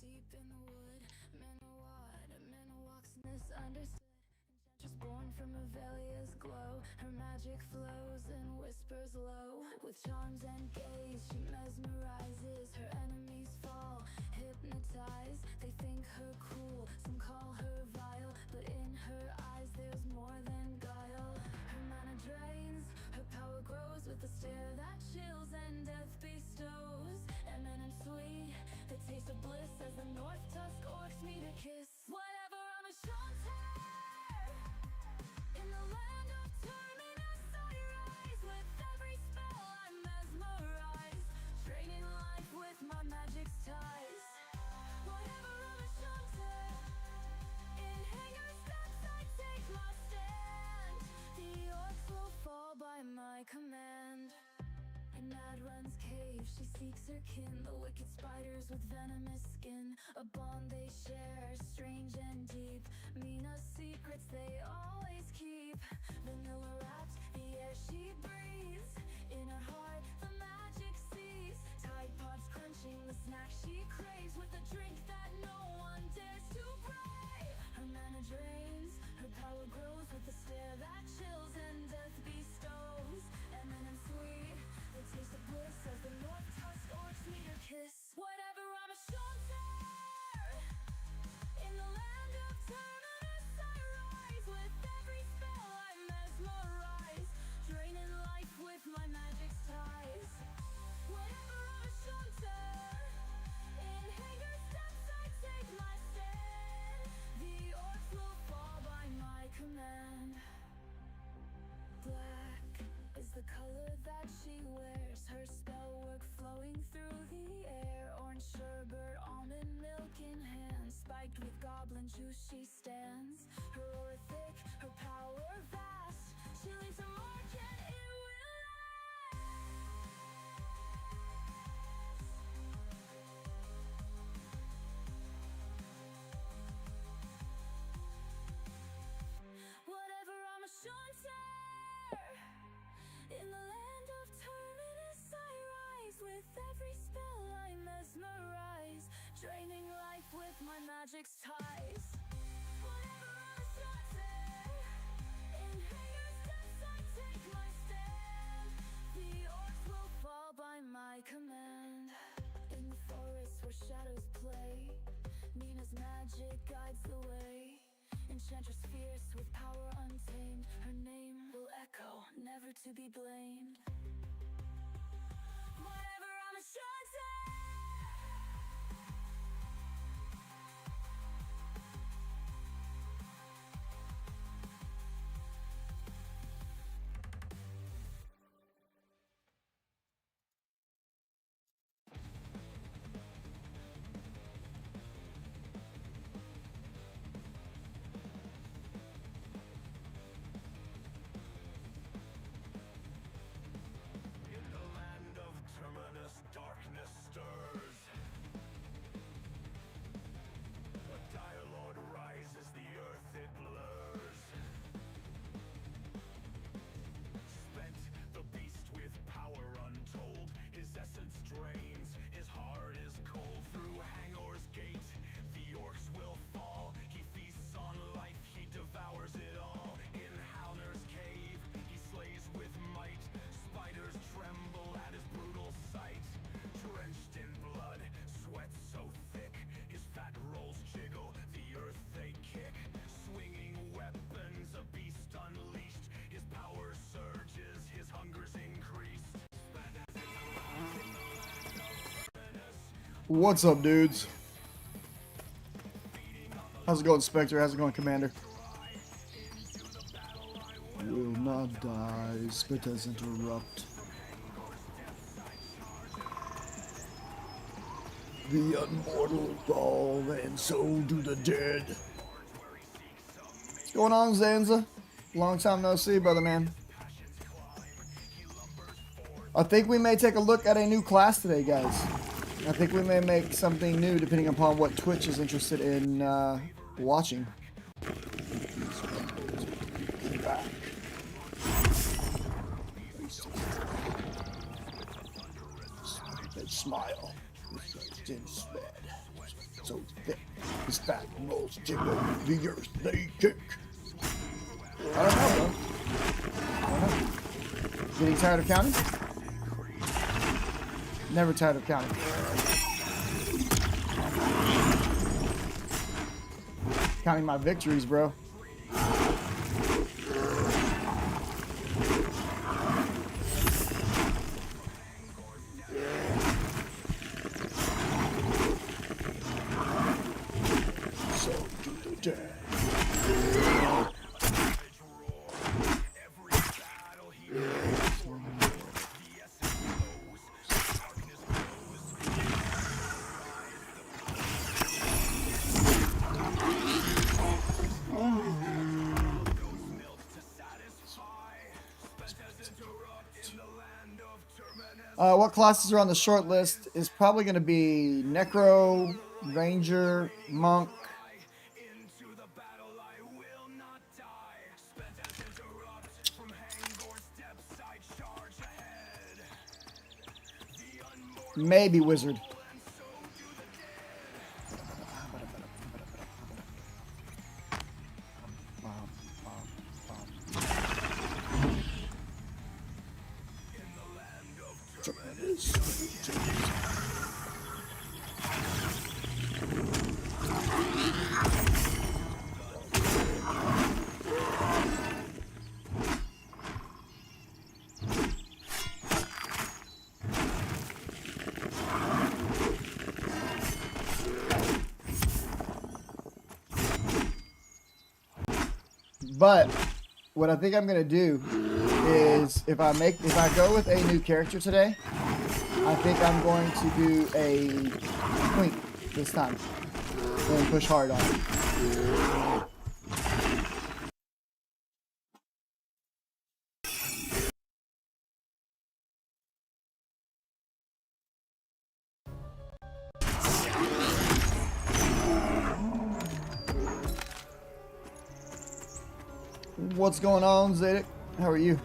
deep in the wood. Minowat's misunderstood. Just born from Revelia's glow. Her magic flows and whispers low. With charms and gaze, she mesmerizes. Her enemies fall, hypnotized. They think her cool, some call her vile, but in her eyes there's more than guile. Her mana drains, her power grows with a stare that chills and death bestows. Eminent sweet, the taste of bliss as the North Tusk orcs meet her kiss. Whatever, I'm a Shantae. In the land of terminus I rise. With every spell I'm mesmerized, draining life with my magic's ties. Whatever, I'm a Shantae. In hanger steps I take my stand. The orcs will fall by my command. In Madrun's cave she seeks her kin, the wicked spiders with venomous skin. A bond they share, strange and deep. Mina's secrets they always keep. Vanilla wrapped, the air she breathes. In her heart the magic sees. Tide pods crunching the snack she craves. With a drink that no one dares to brave. Her mana drains, her power grows. With a stare that chills and death bestows. Eminent sweet, the taste of bliss as the North Tusk orcs meet her kiss. Whatever, I'm a Shantae. In the land of terminus I rise. With every spell I'm mesmerized, draining life with my magic's ties. Whatever, I'm a Shantae. In hanger steps I take my stand. The orcs will fall by my command. Black is the color that she wears. Her spell work flowing through the air. Orange sherbet, almond milk in hand. Spiked with goblin juice she stands. Her aura thick, her power vast. She leaves a mark and it will last. Whatever, I'm a Shantae. In the land of terminus I rise. With every spell I mesmerize, draining life with my magic's ties. Whatever, I'm a Shantae. In hanger steps I take my stand. The orcs will fall by my command. In the forest where shadows play, Nina's magic guides the way. Enchantress fierce with power untamed. Her name will echo, never to be blamed. Whatever, I'm a Shantae. In the land of terminus, darkness stirs. A dire lord rises, the earth it blurs. Spent the beast with power untold. His essence drains, his heart is cold. Through Hangor's gate, the orcs will fall. He feasts on life, he devours it all. In Halner's cave, he slays with might. Spiders tremble at his brutal sight. Drenched in blood, sweat so thick, his fat rolls jiggle, the earth they kick. Swinging weapons, a beast unleashed. His power surges, his hunger's increased. What's up, dudes? How's it going, Spectre? How's it going, Commander? Will not die. Spectres interrupt. The unmortal evolve, and so do the dead. What's going on, Zanza? Long time no see, brother man. I think we may take a look at a new class today, guys. I think we may make something new depending upon what Twitch is interested in watching. Smile. so thick. His fat moles tickle the earth they kick. I don't know, bro. I don't know. Getting tired of counting? Never tired of counting. Counting my victories, bro. What classes are on the short list is probably going to be Necro, Ranger, Monk. Maybe Wizard. But what I think I'm gonna do is if I go with a new character today, I think I'm going to do a twink this time and push hard on it. What's going on, Zadok? How are you?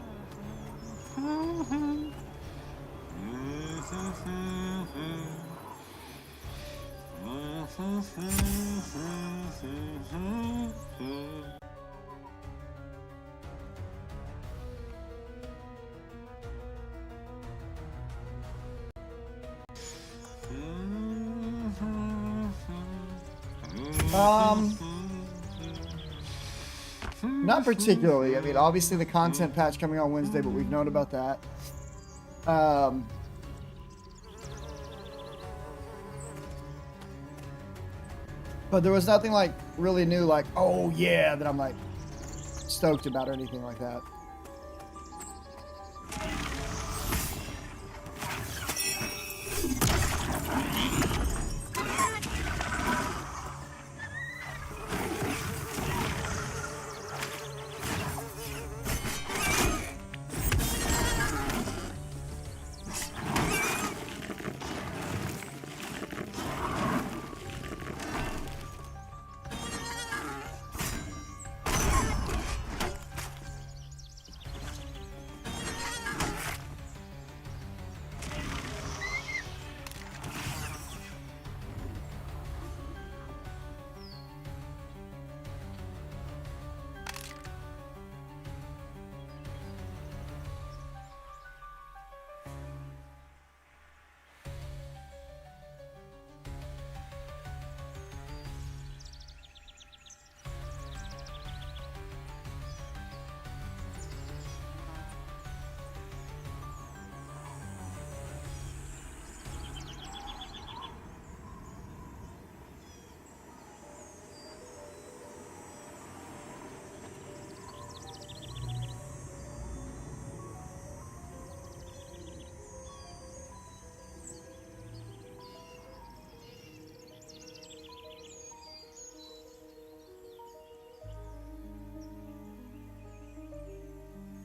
Not particularly. I mean, obviously the content patch coming on Wednesday, but we've known about that. But there was nothing like really new, like, oh yeah, that I'm like stoked about or anything like that.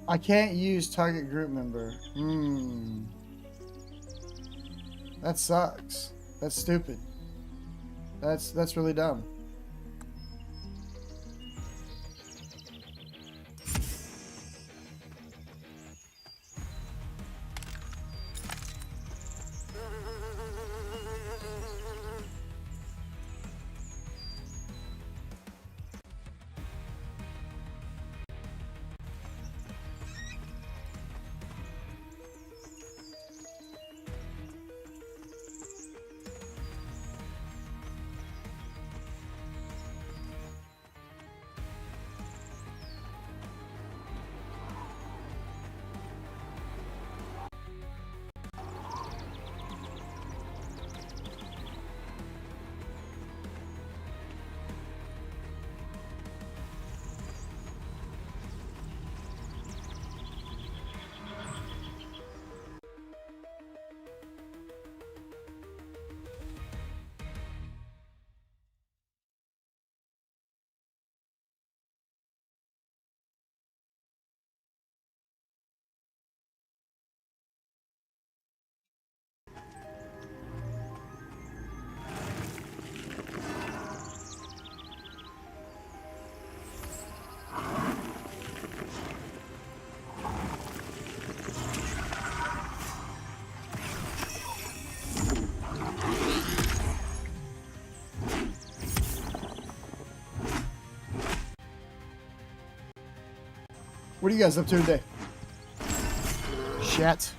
I can't use target group member. That sucks. That's stupid. That's really dumb. What are you guys up to today? Shit.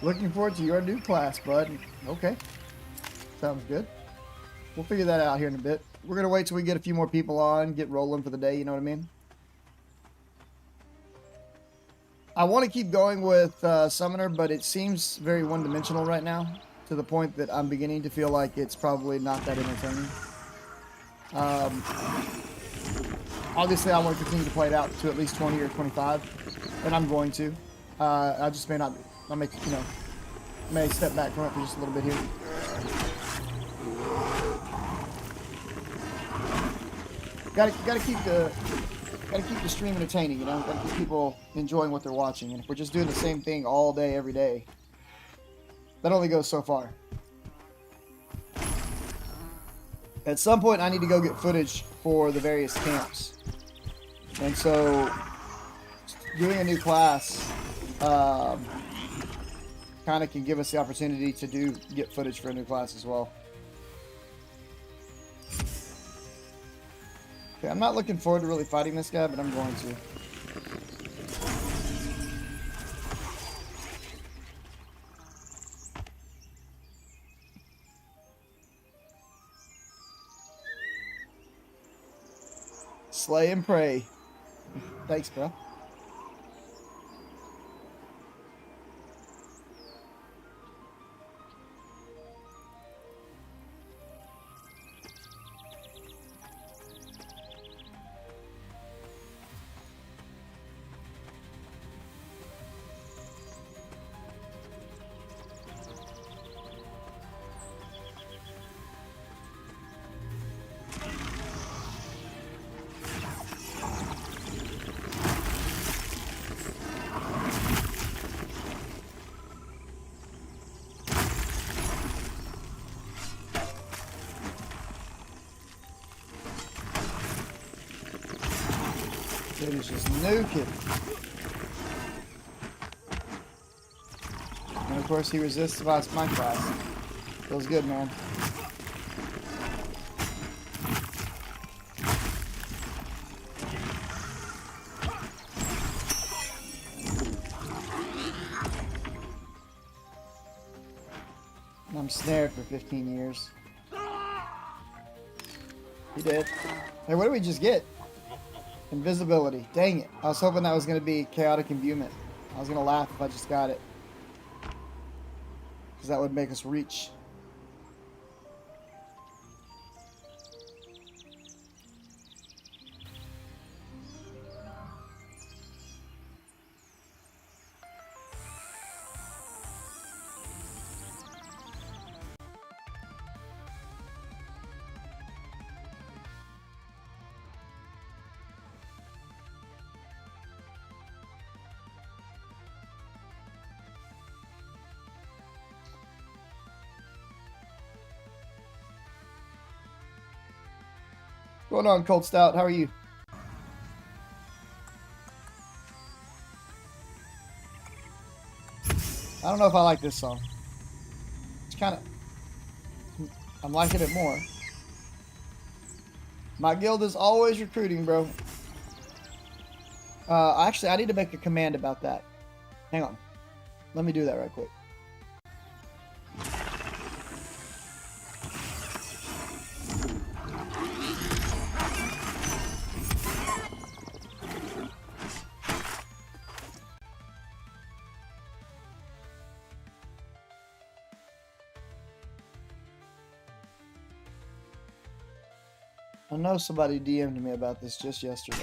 Looking forward to your new class, bud. Okay. Sounds good. We'll figure that out here in a bit. We're going to wait till we get a few more people on, get rolling for the day, you know what I mean? I want to keep going with Summoner, but it seems very one-dimensional right now, to the point that I'm beginning to feel like it's probably not that entertaining. Obviously, I want to continue to play it out to at least 20 or 25, and I'm going to. I just may not... I'll make, you know, may step back from it for just a little bit here. Gotta keep the stream entertaining, you know. Gotta keep people enjoying what they're watching. And if we're just doing the same thing all day, every day, that only goes so far. At some point, I need to go get footage for the various camps, and so doing a new class. Kind of can give us the opportunity to get footage for a new class as well. Okay, I'm not looking forward to really fighting this guy, but I'm going to. Slay and pray. Thanks, bro. Dude is just nuking. And of course he resists my class. Feels good, man. I'm snared for 15 years. He did. Hey, what did we just get? Invisibility. Dang it. I was hoping that was going to be chaotic imbuement. I was going to laugh if I just got it. Because that would make us reach. What's going on, Cold Stout? How are you? I don't know if I like this song. It's kind of... I'm liking it more. My guild is always recruiting, bro. Actually, I need to make a command about that. Hang on. Let me do that right quick. I know somebody DM'd me about this just yesterday.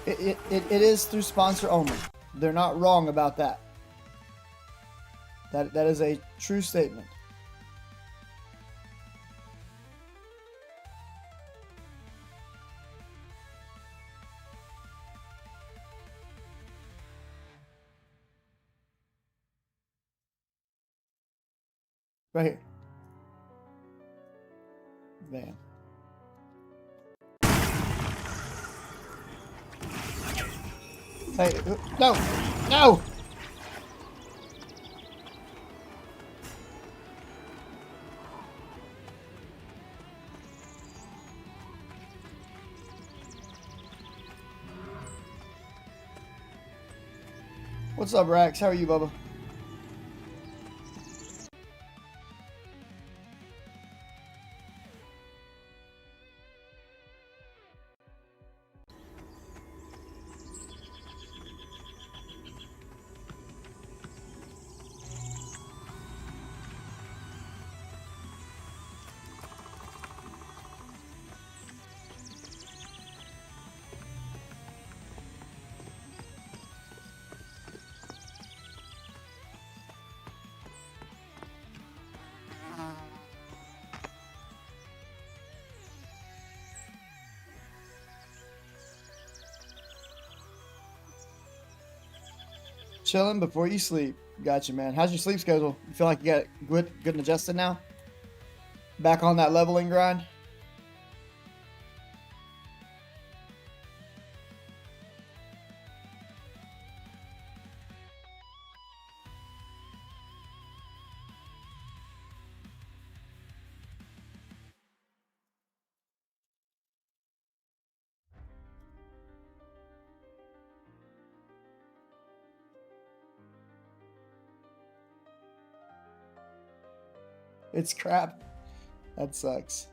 It is through sponsor only. They're not wrong about that. That is a true statement. Right here. Man. Hey, no! No! What's up, Rax? How are you, Bubba? Chilling before you sleep. Gotcha, man. How's your sleep schedule? You feel like you got good and adjusted now? Back on that leveling grind? It's crap. That sucks.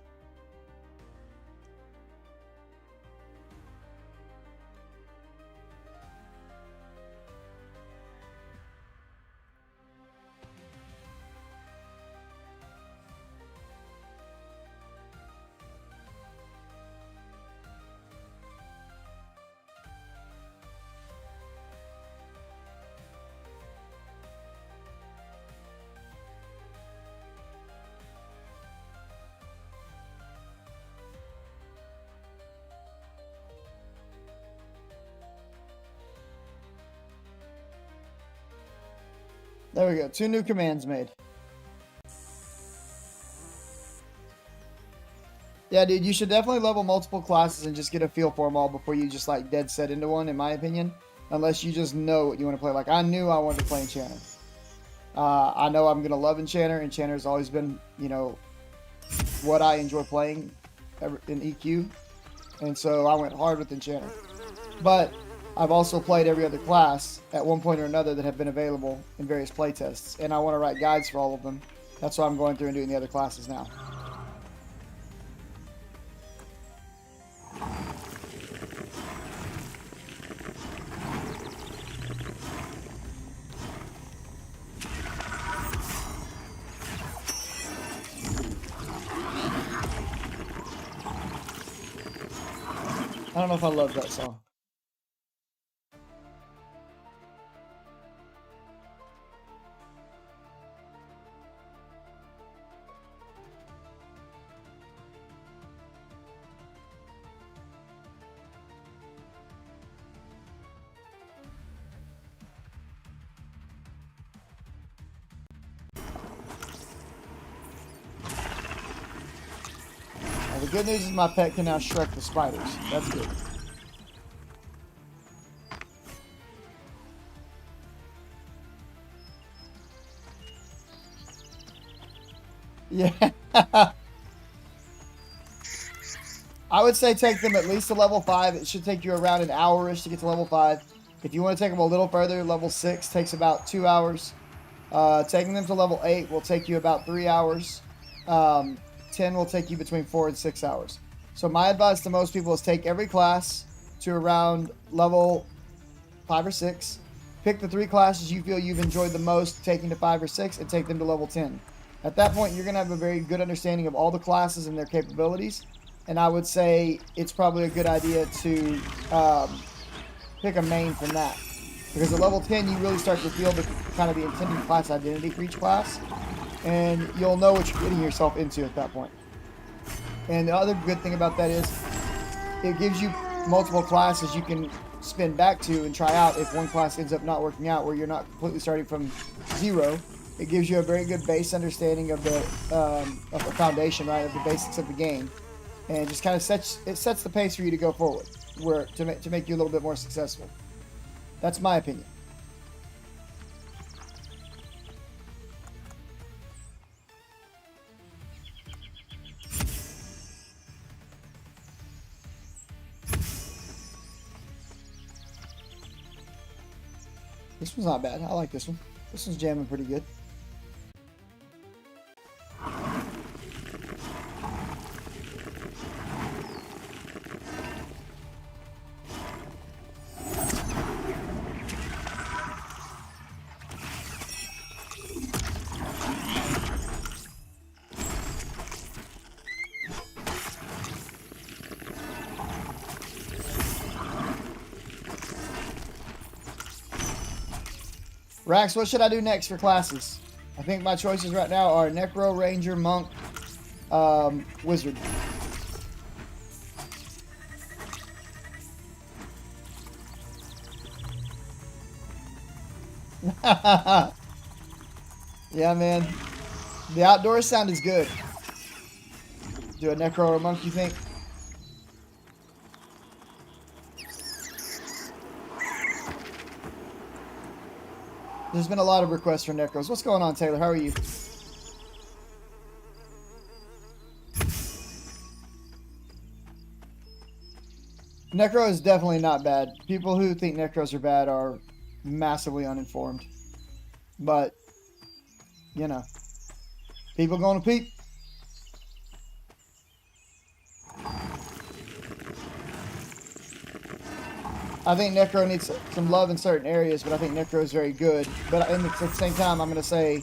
There we go. 2 new commands made. Yeah, dude, you should definitely level multiple classes and just get a feel for them all before you just like dead set into one, in my opinion. Unless you just know what you want to play. Like, I knew I wanted to play Enchanter. I know I'm going to love Enchanter. Enchanter's always been, you know, what I enjoy playing in EQ. And so I went hard with Enchanter. But I've also played every other class at one point or another that have been available in various playtests, and I want to write guides for all of them. That's why I'm going through and doing the other classes now. I don't know if I love that song. The good news is my pet can now Shrek the spiders. That's good. Yeah. I would say take them at least to level 5. It should take you around an hour-ish to get to level 5. If you want to take them a little further, level 6 takes about 2 hours. Taking them to level 8 will take you about 3 hours. 10 will take you between 4 and 6 hours. So my advice to most people is take every class to around level 5 or 6. Pick the 3 classes you feel you've enjoyed the most, taking to 5 or 6, and take them to level 10. At that point, you're going to have a very good understanding of all the classes and their capabilities. And I would say it's probably a good idea to pick a main from that. Because at level 10, you really start to feel the kind of the intended class identity for each class. And you'll know what you're getting yourself into at that point. And the other good thing about that is it gives you multiple classes you can spin back to and try out if one class ends up not working out, where you're not completely starting from zero. It gives you a very good base understanding of the foundation, right, of the basics of the game, and just kind of sets the pace for you to go forward, where to make you a little bit more successful. That's my opinion. This one's not bad. I like this one. This one's jamming pretty good. Rax, what should I do next for classes? I think my choices right now are Necro, Ranger, Monk, Wizard. Yeah, man. The outdoor sound is good. Do a Necro or a Monk, you think? There's been a lot of requests for Necros. What's going on, Taylor? How are you? Necro is definitely not bad. People who think Necros are bad are massively uninformed. But, you know, people going to peep. I think Necro needs some love in certain areas, but I think Necro is very good. But at the same time, I'm going to say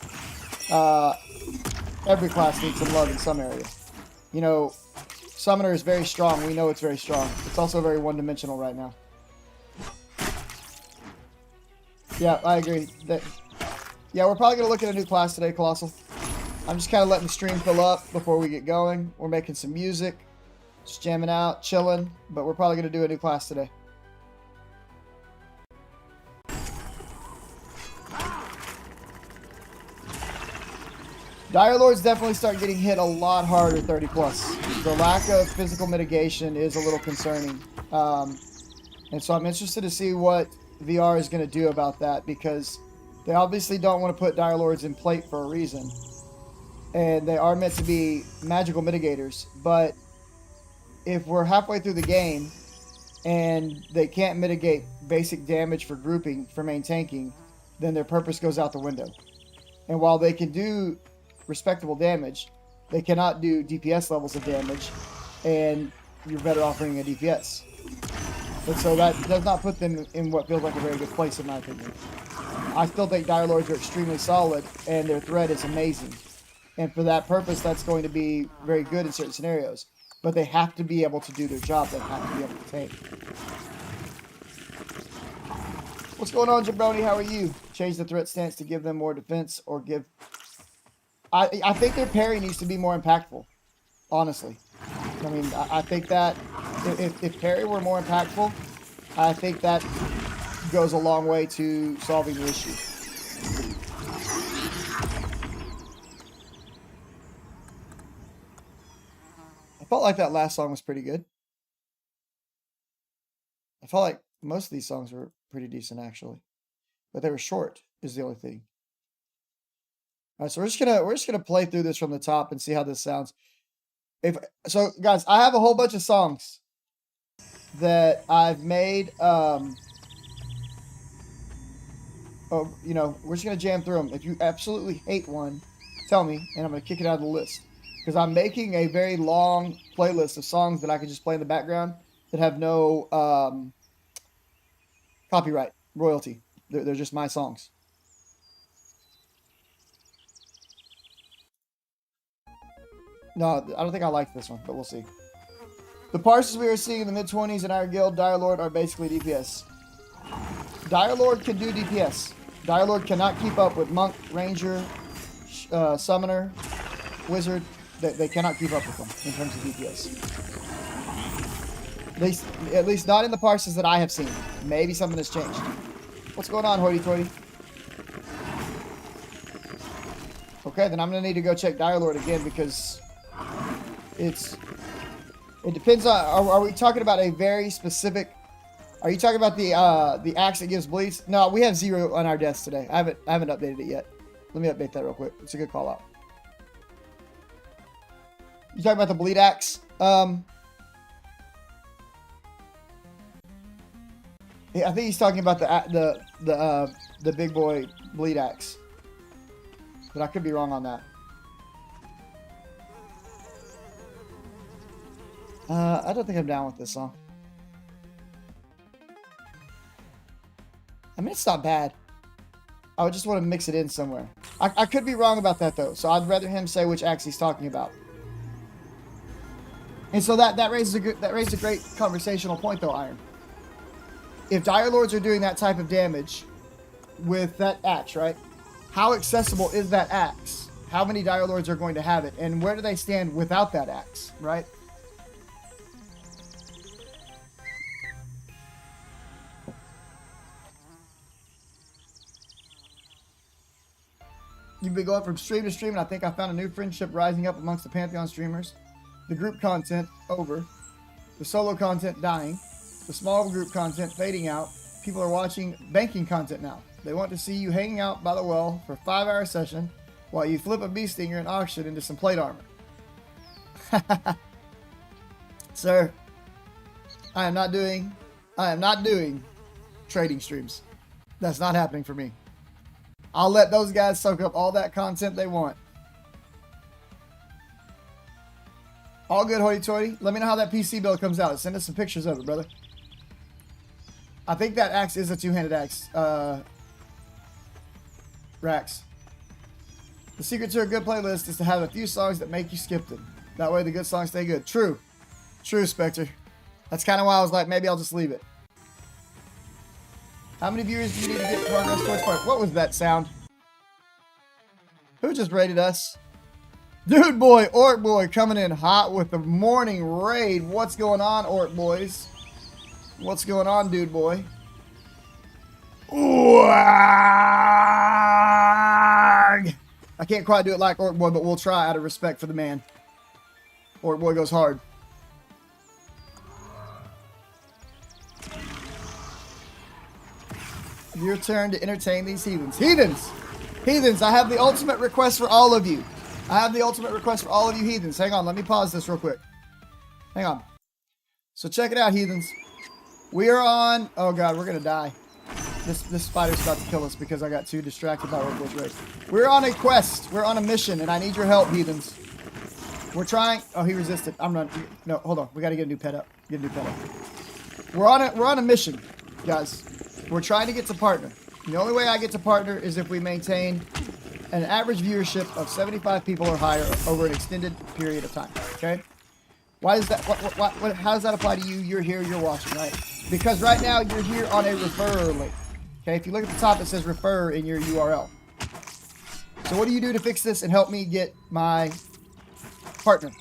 every class needs some love in some areas. You know, Summoner is very strong. We know it's very strong. It's also very one-dimensional right now. Yeah, I agree. Yeah, we're probably going to look at a new class today, Colossal. I'm just kind of letting the stream fill up before we get going. We're making some music, just jamming out, chilling, but we're probably going to do a new class today. Dire Lords definitely start getting hit a lot harder 30 plus. The lack of physical mitigation is a little concerning. And so I'm interested to see what VR is going to do about that, because they obviously don't want to put Dire Lords in plate for a reason. And they are meant to be magical mitigators. But if we're halfway through the game and they can't mitigate basic damage for grouping, for main tanking, then their purpose goes out the window. And while they can do respectable damage, they cannot do DPS levels of damage, and you're better off bringing a DPS. And so that does not put them in what feels like a very good place, in my opinion. I still think Dire Lords are extremely solid, and their threat is amazing. And for that purpose, that's going to be very good in certain scenarios. But they have to be able to do their job. They have to be able to tank. What's going on, Jabroni? How are you? Change the threat stance to give them more defense, or give... I think their parry needs to be more impactful, honestly. I mean, I think that if parry were more impactful, I think that goes a long way to solving the issue. I felt like that last song was pretty good. I felt like most of these songs were pretty decent, actually. But they were short, is the only thing. All right, so we're just gonna play through this from the top and see how this sounds. So, guys, I have a whole bunch of songs that I've made. Oh, you know, we're just gonna jam through them. If you absolutely hate one, tell me, and I'm gonna kick it out of the list, because I'm making a very long playlist of songs that I can just play in the background that have no copyright royalty. They're just my songs. No, I don't think I like this one, but we'll see. The parses we are seeing in the mid-20s in our guild, Dire Lord, are basically DPS. Dire Lord can do DPS. Dire Lord cannot keep up with Monk, Ranger, Summoner, Wizard. They cannot keep up with them in terms of DPS. At least not in the parses that I have seen. Maybe something has changed. What's going on, hoity-toity? Okay, then I'm going to need to go check Dire Lord again because it depends on... Are we talking about a very specific... Are you talking about the axe that gives bleeds? No, we have 0 on our deaths today. I haven't updated it yet. Let me update that real quick. It's a good call out. You talking about the bleed axe? Yeah, I think he's talking about the big boy bleed axe. But I could be wrong on that. I don't think I'm down with this song. I mean, it's not bad. I would just want to mix it in somewhere. I could be wrong about that, though. So I'd rather him say which axe he's talking about. And so that raises a great conversational point, though, Iron. If Dire Lords are doing that type of damage with that axe, right? How accessible is that axe? How many Dire Lords are going to have it? And where do they stand without that axe, right? You've been going from stream to stream, and I think I found a new friendship rising up amongst the Pantheon streamers. The group content over. The solo content dying. The small group content fading out. People are watching banking content now. They want to see you hanging out by the well for a 5-hour session while you flip a bee stinger and auction into some plate armor. Sir, I am not doing trading streams. That's not happening for me. I'll let those guys soak up all that content they want. All good, hoity-toity. Let me know how that PC build comes out. Send us some pictures of it, brother. I think that axe is a two-handed axe. Rax. The secret to a good playlist is to have a few songs that make you skip them. That way the good songs stay good. True. True, Spectre. That's kind of why I was like, maybe I'll just leave it. How many viewers do you need to get progress towards part? What was that sound? Who just raided us? Dude boy, Orc boy coming in hot with the morning raid. What's going on, Orc boys? What's going on, dude boy? Ooh, I can't quite do it like Orc boy, but we'll try out of respect for the man. Orc boy goes hard. Your turn to entertain these heathens. Heathens! Heathens, I have the ultimate request for all of you. I have the ultimate request for all of you heathens. Hang on, let me pause this real quick. Hang on. So check it out, heathens. We are on... Oh god, we're gonna die. This spider's about to kill us because I got too distracted by Orc race. We're on a quest. We're on a mission, and I need your help, heathens. We're trying... Oh, he resisted. I'm running. No, hold on. We gotta get a new pet up. Get a new pet up. We're on a mission, guys. We're trying to get to partner. The only way I get to partner is if we maintain an average viewership of 75 people or higher over an extended period of time. Okay? Why is that? How does that apply to you? You're here, you're watching, right? Because right now you're here on a refer link. Okay? If you look at the top, it says refer in your URL. So what do you do to fix this and help me get my partner?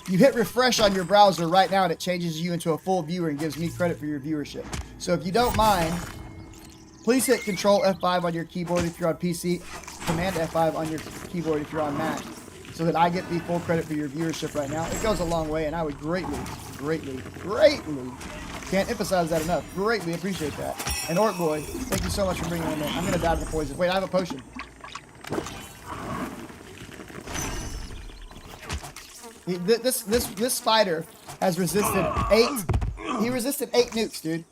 You hit refresh on your browser right now and it changes you into a full viewer and gives me credit for your viewership. So if you don't mind, please hit Control F5 on your keyboard if you're on PC, Command F5 on your keyboard if you're on Mac, so that I get the full credit for your viewership right now. It goes a long way, and I would greatly, can't emphasize that enough, greatly appreciate that. And Orc Boy, thank you so much for bringing him in. I'm going to die to the poison. Wait, I have a potion. This spider has resisted 8. He resisted 8 nukes, dude.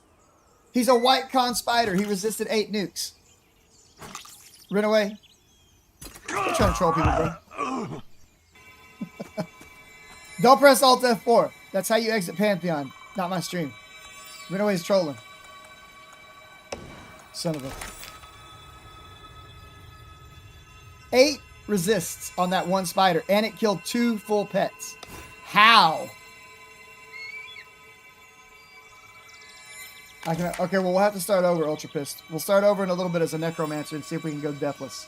He's a white con spider. He resisted 8 nukes. Run away. I'm trying to troll people, bro. Don't press Alt F4. That's how you exit Pantheon. Not my stream. Run away is trolling. Son of a... 8 resists on that one spider, and it killed 2 full pets. How? I can. Okay, well, we'll have to start over, Ultra Pissed. We'll start over in a little bit as a Necromancer and see if we can go deathless.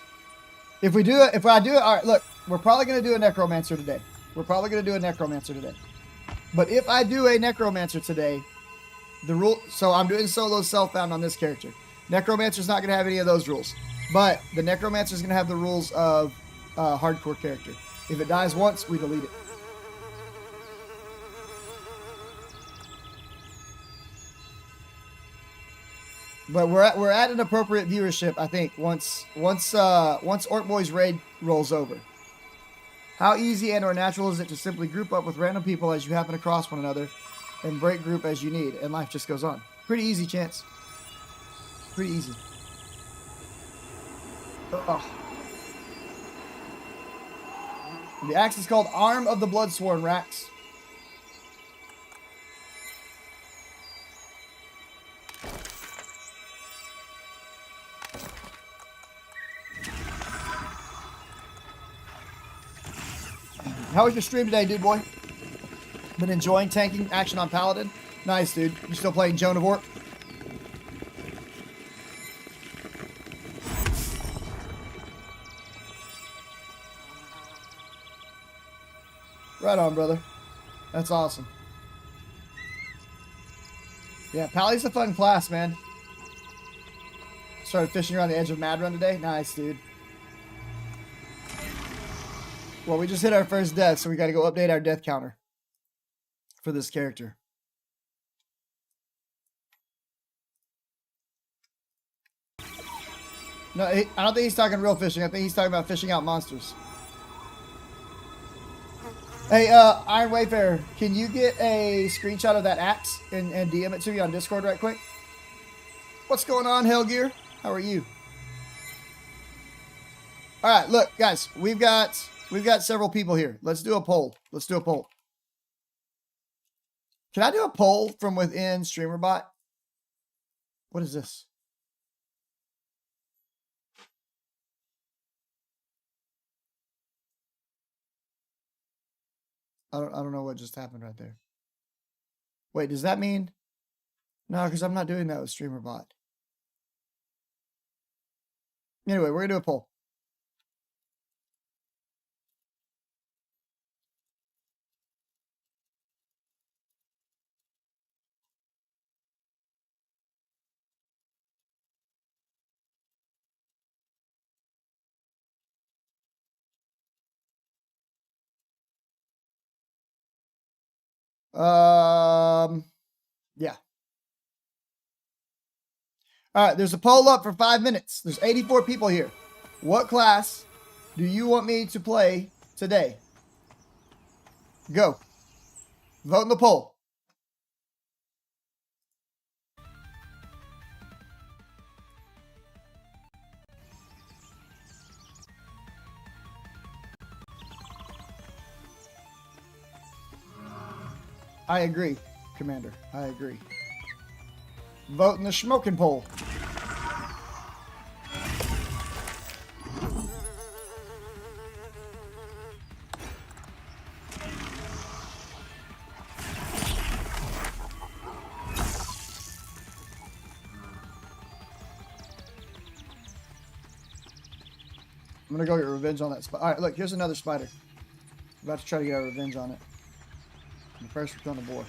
If we do it, if I do it, all right, look, we're probably going to do a Necromancer today. But if I do a Necromancer today, the rule, so I'm doing solo self-found on this character. Necromancer's not going to have any of those rules. But the Necromancer's going to have the rules of hardcore character. If it dies once, we delete it. But we're at an appropriate viewership, I think, once Orc Boy's raid rolls over. How easy and or natural is it to simply group up with random people as you happen across one another and break group as you need, and life just goes on? Pretty easy, Chance. Pretty easy. Oh. The axe is called Arm of the Bloodsworn, Rax. How was your stream today, dude boy? Been enjoying tanking action on Paladin? Nice, dude. You still playing Joan of Arc? Right on, brother. That's awesome. Yeah, Pally's a fun class, man. Started fishing around the edge of Mad Run today. Nice, dude. Well, we just hit our first death, so we got to go update our death counter for this character. No, I don't think he's talking real fishing. I think he's talking about fishing out monsters. Hey, Iron Wayfarer, can you get a screenshot of that axe and DM it to me on Discord right quick? What's going on, Hellgear? How are you? All right, look, guys, we've got several people here. Let's do a poll. Can I do a poll from within StreamerBot? What is this? I don't know what just happened right there. Wait, does that mean? No, because I'm not doing that with StreamerBot. Anyway, we're gonna do a poll. Yeah. All right, there's a poll up for 5 minutes. There's 84 people here. What class do you want me to play today? Go. Vote in the poll. I agree, Commander. I agree. Vote in the smoking poll. I'm gonna go get revenge on that spider. All right, look, here's another spider. I'm about to try to get our revenge on it. The first return of boar.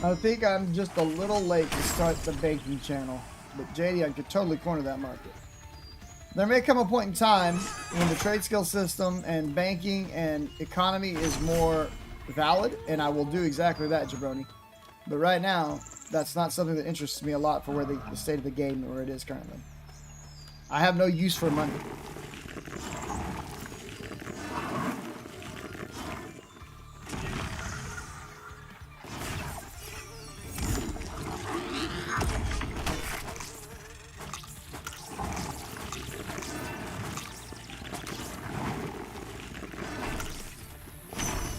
I think I'm just a little late to start the banking channel, but JD, I could totally corner that market. There may come a point in time when the trade skill system and banking and economy is more valid, and I will do exactly that, Jabroni. But right now, that's not something that interests me a lot for where the state of the game where it is currently. I have no use for money.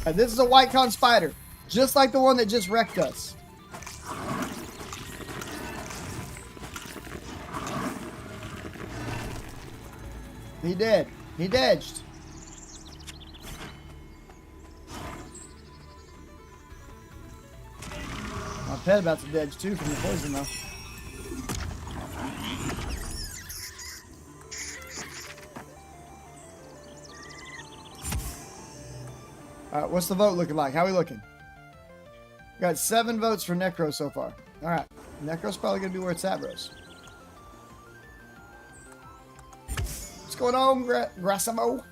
And this is a white con spider, just like the one that just wrecked us. He did. He dodged. My pet about to dodge too from the poison though. Alright, what's the vote looking like? How we looking? Got 7 votes for Necro so far. Alright, Necro's probably gonna be where it's at, bros. What's going on, Grassamo?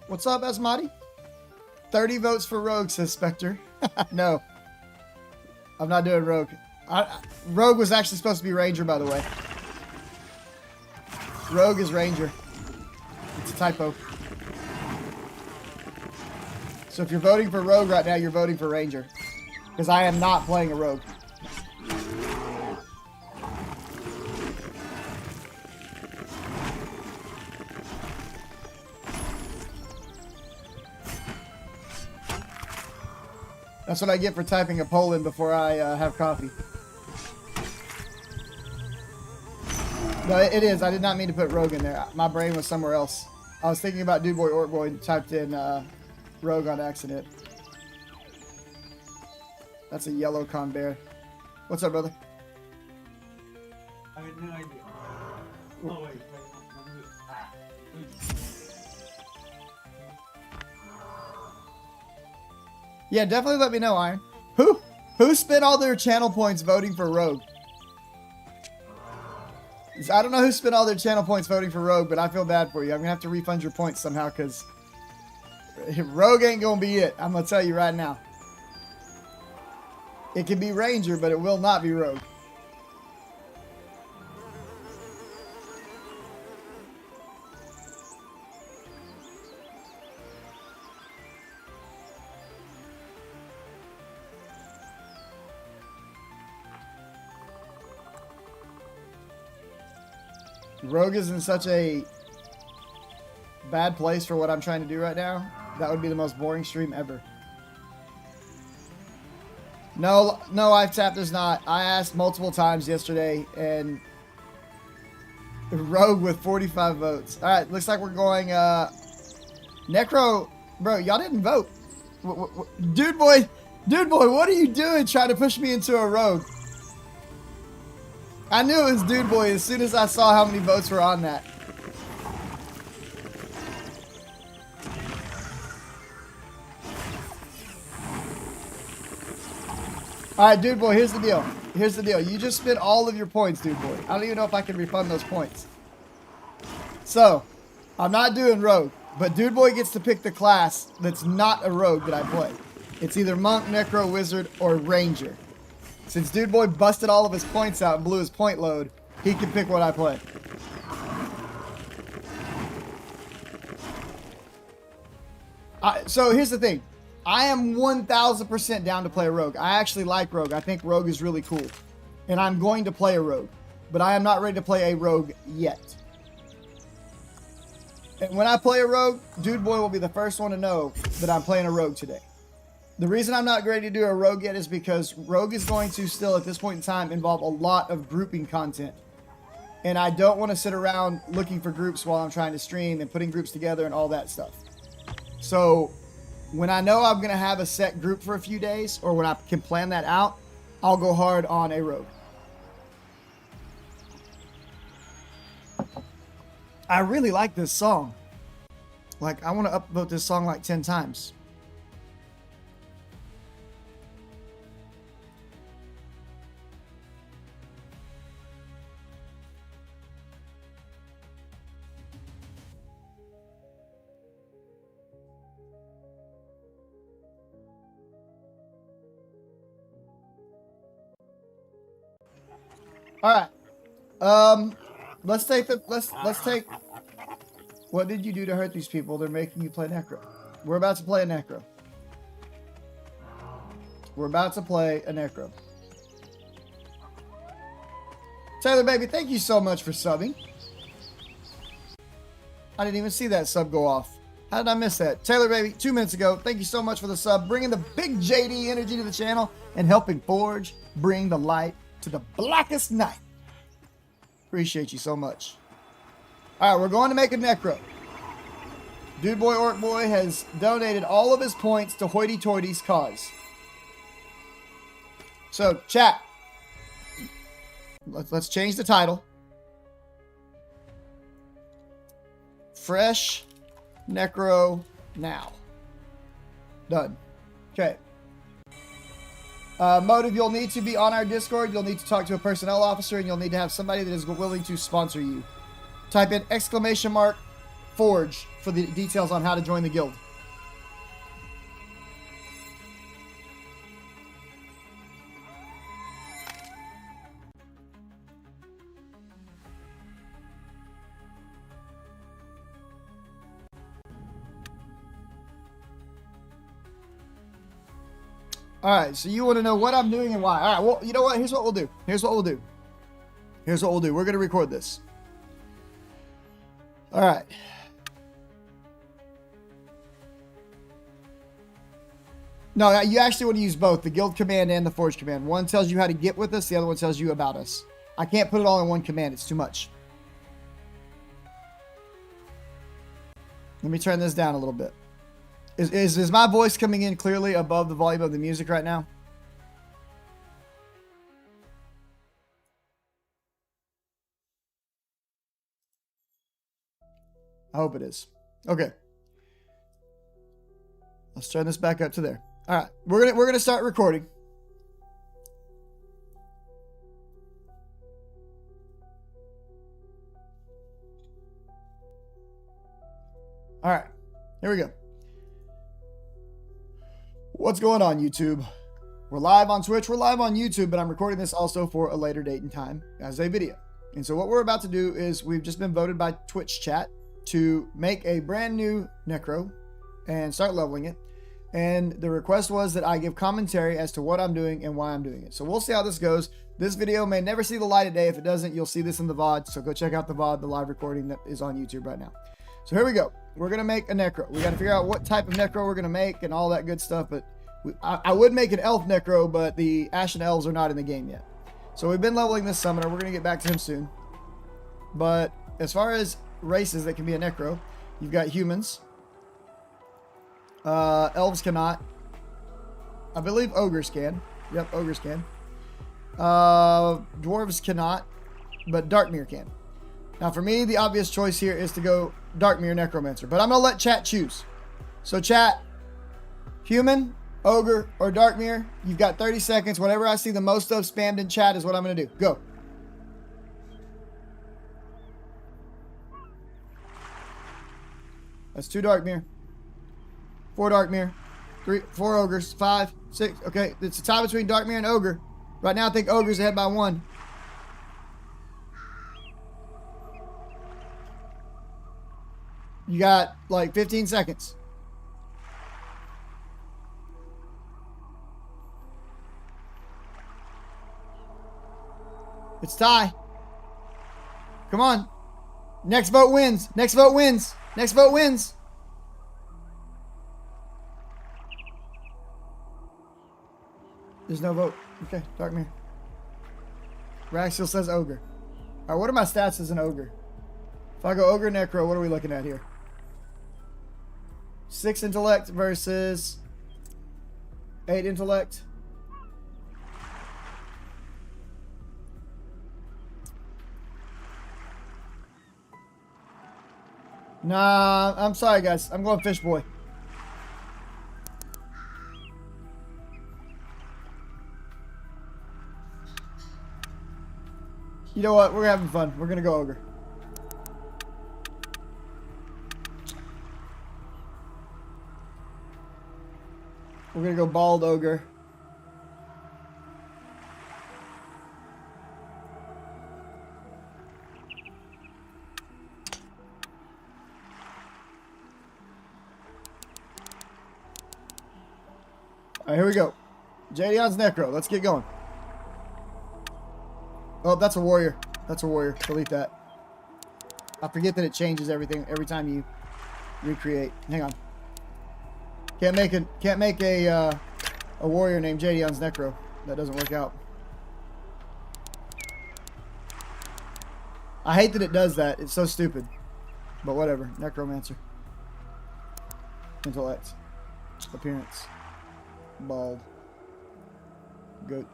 What's up, Asmati? 30 votes for Rogue, says Spectre. No. I'm not doing Rogue. Rogue was actually supposed to be Ranger, by the way. Rogue is Ranger. It's a typo. So if you're voting for Rogue right now, you're voting for Ranger. Because I am not playing a Rogue. That's what I get for typing a poll in before I have coffee. No, it is. I did not mean to put Rogue in there. My brain was somewhere else. I was thinking about Dude Boy Orc Boy and typed in Rogue on accident. That's a yellow con bear. What's up, brother? I had no idea. Oh, wait. Yeah, definitely let me know, Iron. Who spent all their channel points voting for Rogue? I don't know who spent all their channel points voting for Rogue, but I feel bad for you. I'm going to have to refund your points somehow because Rogue ain't going to be it. I'm going to tell you right now. It can be Ranger, but it will not be Rogue. Rogue is in such a bad place for what I'm trying to do right now. That would be the most boring stream ever. No, I've tapped is not. I asked multiple times yesterday, and Rogue with 45 votes. All right, looks like we're going Necro. Bro, y'all didn't vote. Dude boy, what are you doing trying to push me into a Rogue? I knew it was Dude Boy as soon as I saw how many votes were on that. Alright, Dude Boy, here's the deal. Here's the deal. You just spent all of your points, Dude Boy. I don't even know if I can refund those points. So, I'm not doing Rogue, but Dude Boy gets to pick the class that's not a Rogue that I play. It's either Monk, Necro, Wizard, or Ranger. Since Dude Boy busted all of his points out and blew his point load, he can pick what I play. So here's the thing. I am 1000% down to play a Rogue. I actually like Rogue. I think Rogue is really cool. And I'm going to play a Rogue. But I am not ready to play a Rogue yet. And when I play a Rogue, Dude Boy will be the first one to know that I'm playing a Rogue today. The reason I'm not ready to do a Rogue yet is because Rogue is going to still, at this point in time, involve a lot of grouping content. And I don't want to sit around looking for groups while I'm trying to stream and putting groups together and all that stuff. So when I know I'm going to have a set group for a few days, or when I can plan that out, I'll go hard on a Rogue. I really like this song. Like, I want to upvote this song like 10 times. All right. Let's take. What did you do to hurt these people? They're making you play Necro. We're about to play a Necro. Taylor Baby, thank you so much for subbing. I didn't even see that sub go off. How did I miss that? Taylor Baby, 2 minutes ago, thank you so much for the sub, bringing the big JD energy to the channel and helping Forge bring the light to the blackest night. Appreciate you so much. All right, we're going to make a Necro. Dude Boy Orc Boy has donated all of his points to Hoity Toity's cause. So, chat. Let's change the title. Fresh Necro now. Done. Okay. Motive, you'll need to be on our Discord. You'll need to talk to a personnel officer, and you'll need to have somebody that is willing to sponsor you. Type in !Forge for the details on how to join the guild. Alright, so you want to know what I'm doing and why. Alright, well, you know what? Here's what we'll do. We're going to record this. Alright. No, you actually want to use both, the guild command and the forge command. One tells you how to get with us, the other one tells you about us. I can't put it all in one command, it's too much. Let me turn this down a little bit. Is my voice coming in clearly above the volume of the music right now? I hope it is. Okay. Let's turn this back up to there. All right, we're gonna start recording. All right, here we go. What's going on, YouTube? We're live on Twitch, we're live on YouTube, but I'm recording this also for a later date and time as a video. And so what we're about to do is we've just been voted by Twitch chat to make a brand new Necro and start leveling it. And the request was that I give commentary as to what I'm doing and why I'm doing it. So we'll see how this goes. This video may never see the light of day. If it doesn't, you'll see this in the VOD. So go check out the VOD, the live recording that is on YouTube right now. So here we go. We're going to make a Necro. We got to figure out what type of Necro we're going to make and all that good stuff. But I would make an Elf Necro, but the Ashen Elves are not in the game yet. So we've been leveling this Summoner. We're going to get back to him soon. But as far as races that can be a Necro, you've got humans. Elves cannot. I believe Ogres can. Yep, Ogres can. Dwarves cannot, but Darkmere can. Now for me, the obvious choice here is to go Darkmere Necromancer, but I'm going to let chat choose. So chat, human, ogre, or Darkmere, you've got 30 seconds. Whatever I see the most of spammed in chat is what I'm going to do. Go. That's 2 Darkmere. 4 Darkmere. 4 Ogres. 5, 6. Okay, it's a tie between Darkmere and Ogre. Right now I think Ogre's ahead by 1. You got like 15 seconds. It's tie. Come on. Next vote wins. Next vote wins. Next vote wins. There's no vote. Okay, Darkmere. Raxiel says Ogre. Alright, what are my stats as an Ogre? If I go Ogre Necro, what are we looking at here? 6 intellect versus 8 intellect. Nah, I'm sorry guys. I'm going Fish Boy. You know what? We're having fun. We're gonna go Ogre. We're gonna go Bald Ogre. Alright, here we go. Jadion's Necro. Let's get going. Oh, that's a warrior. That's a warrior. Delete that. I forget that it changes everything every time you recreate. Hang on. Can't make a warrior named JD Necro. That doesn't work out. I hate that it does that. It's so stupid. But whatever. Necromancer. Intellect. Appearance. Bald. Goat.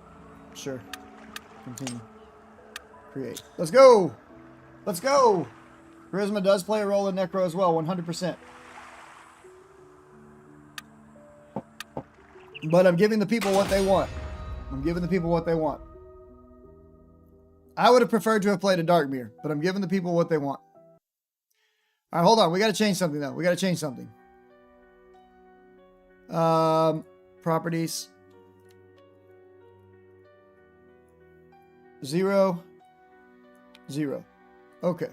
Sure. Continue. Create. Let's go! Let's go! Charisma does play a role in Necro as well, 100%. But I'm giving the people what they want. I'm giving the people what they want. I would have preferred to have played a Darkmere, but I'm giving the people what they want. All right, hold on. We got to change something, though. We got to change something. Properties. 0, 0. Okay.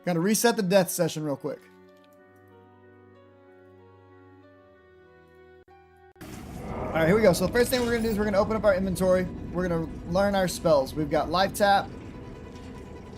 Got to reset the death session real quick. All right, here we go. So the first thing we're going to do is we're going to open up our inventory. We're going to learn our spells. We've got Life Tap.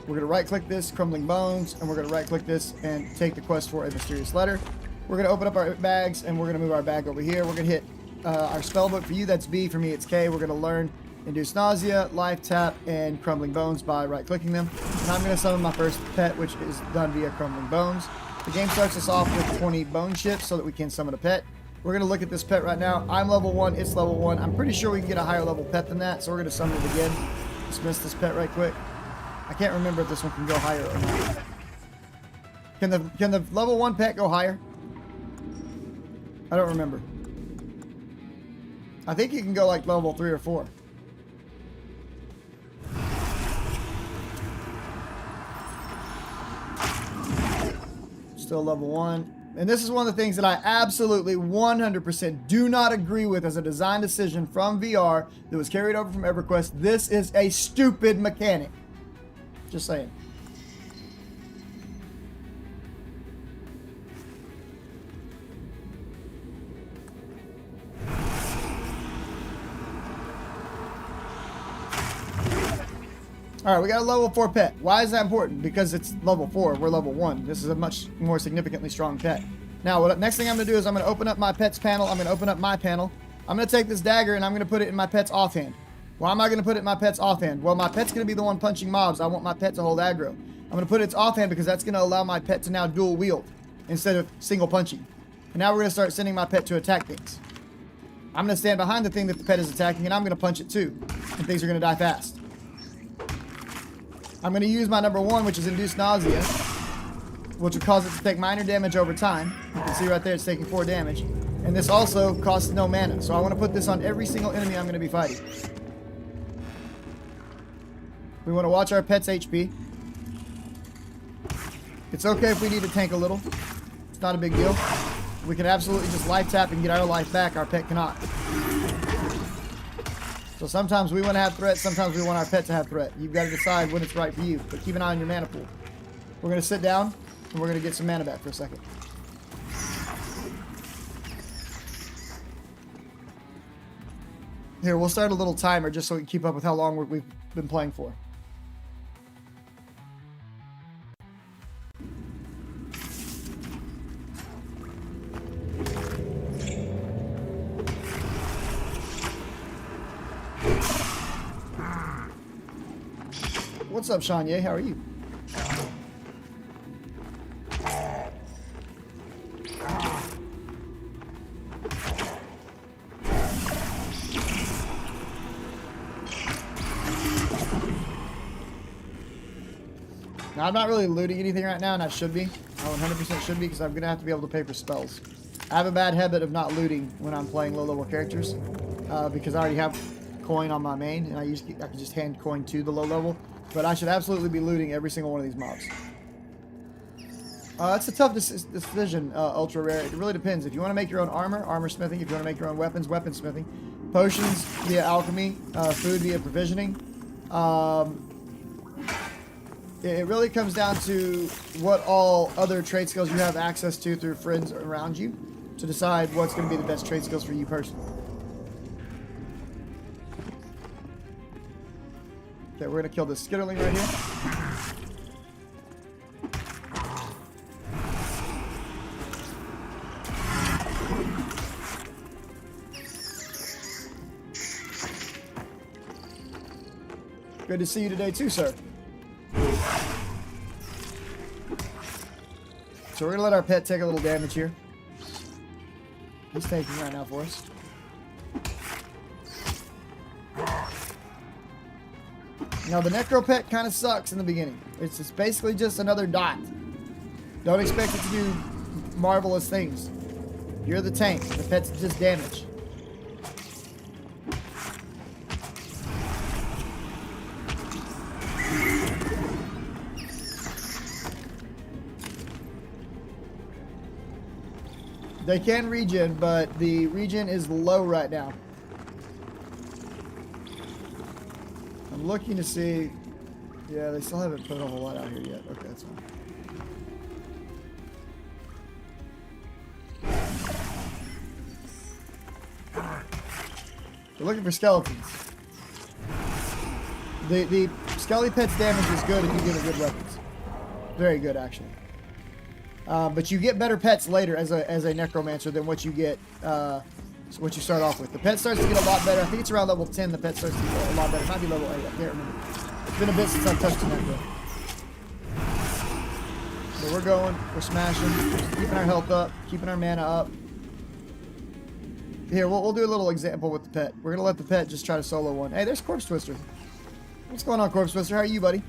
We're going to right-click this, Crumbling Bones, and we're going to right-click this and take the quest for a mysterious letter. We're going to open up our bags, and we're going to move our bag over here. We're going to hit our spell book. For you, that's B. For me, it's K. We're going to learn Induce Nausea, Life Tap, and Crumbling Bones by right-clicking them. And I'm going to summon my first pet, which is done via Crumbling Bones. The game starts us off with 20 bone chips so that we can summon a pet. We're going to look at this pet right now. I'm level 1, it's level 1. I'm pretty sure we can get a higher level pet than that, so we're going to summon it again. Dismiss this pet right quick. I can't remember if this one can go higher or not. Can the level 1 pet go higher? I don't remember. I think you can go like level 3 or 4. Still level 1. And this is one of the things that I absolutely 100% do not agree with as a design decision from VR that was carried over from EverQuest. This is a stupid mechanic. Just saying. All right, we got a level 4 pet. Why is that important? Because it's level 4. We're level 1. This is a much more significantly strong pet. Now, next thing I'm going to do is I'm going to open up my pet's panel. I'm going to open up my panel. I'm going to take this dagger and I'm going to put it in my pet's offhand. Why am I going to put it in my pet's offhand? Well, my pet's going to be the one punching mobs. I want my pet to hold aggro. I'm going to put its offhand because that's going to allow my pet to now dual wield instead of single punching. And now we're going to start sending my pet to attack things. I'm going to stand behind the thing that the pet is attacking and I'm going to punch it too. And things are going to die fast. I'm going to use my number 1, which is Induce Nausea, which will cause it to take minor damage over time. You can see right there it's taking 4 damage. And this also costs no mana. So I want to put this on every single enemy I'm going to be fighting. We want to watch our pet's HP. It's okay if we need to tank a little. It's not a big deal. We can absolutely just life tap and get our life back. Our pet cannot. So sometimes we want to have threat, sometimes we want our pet to have threat. You've got to decide when it's right for you, but keep an eye on your mana pool. We're going to sit down, and we're going to get some mana back for a second. Here, we'll start a little timer just so we can keep up with how long we've been playing for. What's up, Shanye? How are you? Now, I'm not really looting anything right now, and I should be. I 100% should be, because I'm going to have to be able to pay for spells. I have a bad habit of not looting when I'm playing low-level characters, because I already have coin on my main, and I can just hand coin to the low-level. But I should absolutely be looting every single one of these mobs. It's a tough decision, ultra rare. It really depends. If you want to make your own armor, armor smithing. If you want to make your own weapons, weapon smithing. Potions via alchemy. Food via provisioning. It really comes down to what all other trade skills you have access to through friends around you to decide what's going to be the best trade skills for you personally. Okay, we're gonna kill this skitterling right here. Good to see you today too, sir. So we're gonna let our pet take a little damage here. He's tanking right now for us. Now the Necro pet kind of sucks in the beginning. It's basically just another dot. Don't expect it to do marvelous things. You're the tank. The pet's just damage. They can regen, but the regen is low right now. I'm looking to see. Yeah, they still haven't put a whole lot out here yet. Okay, that's fine. We're looking for skeletons. The Skelly Pet's damage is good if you give it good weapons. Very good, actually. But you get better pets later as a necromancer than what you get what you start off with. The pet starts to get a lot better. I think it's around level 10 the pet starts to get a lot better. It might be level 8, I can't remember. It's been a bit since I've touched a necro. So we're going, we're smashing, just keeping our health up, keeping our mana up. Here, we'll do a little example with the pet. We're gonna let the pet just try to solo one. Hey, there's Corpse Twister. What's going on, Corpse Twister? How are you, buddy?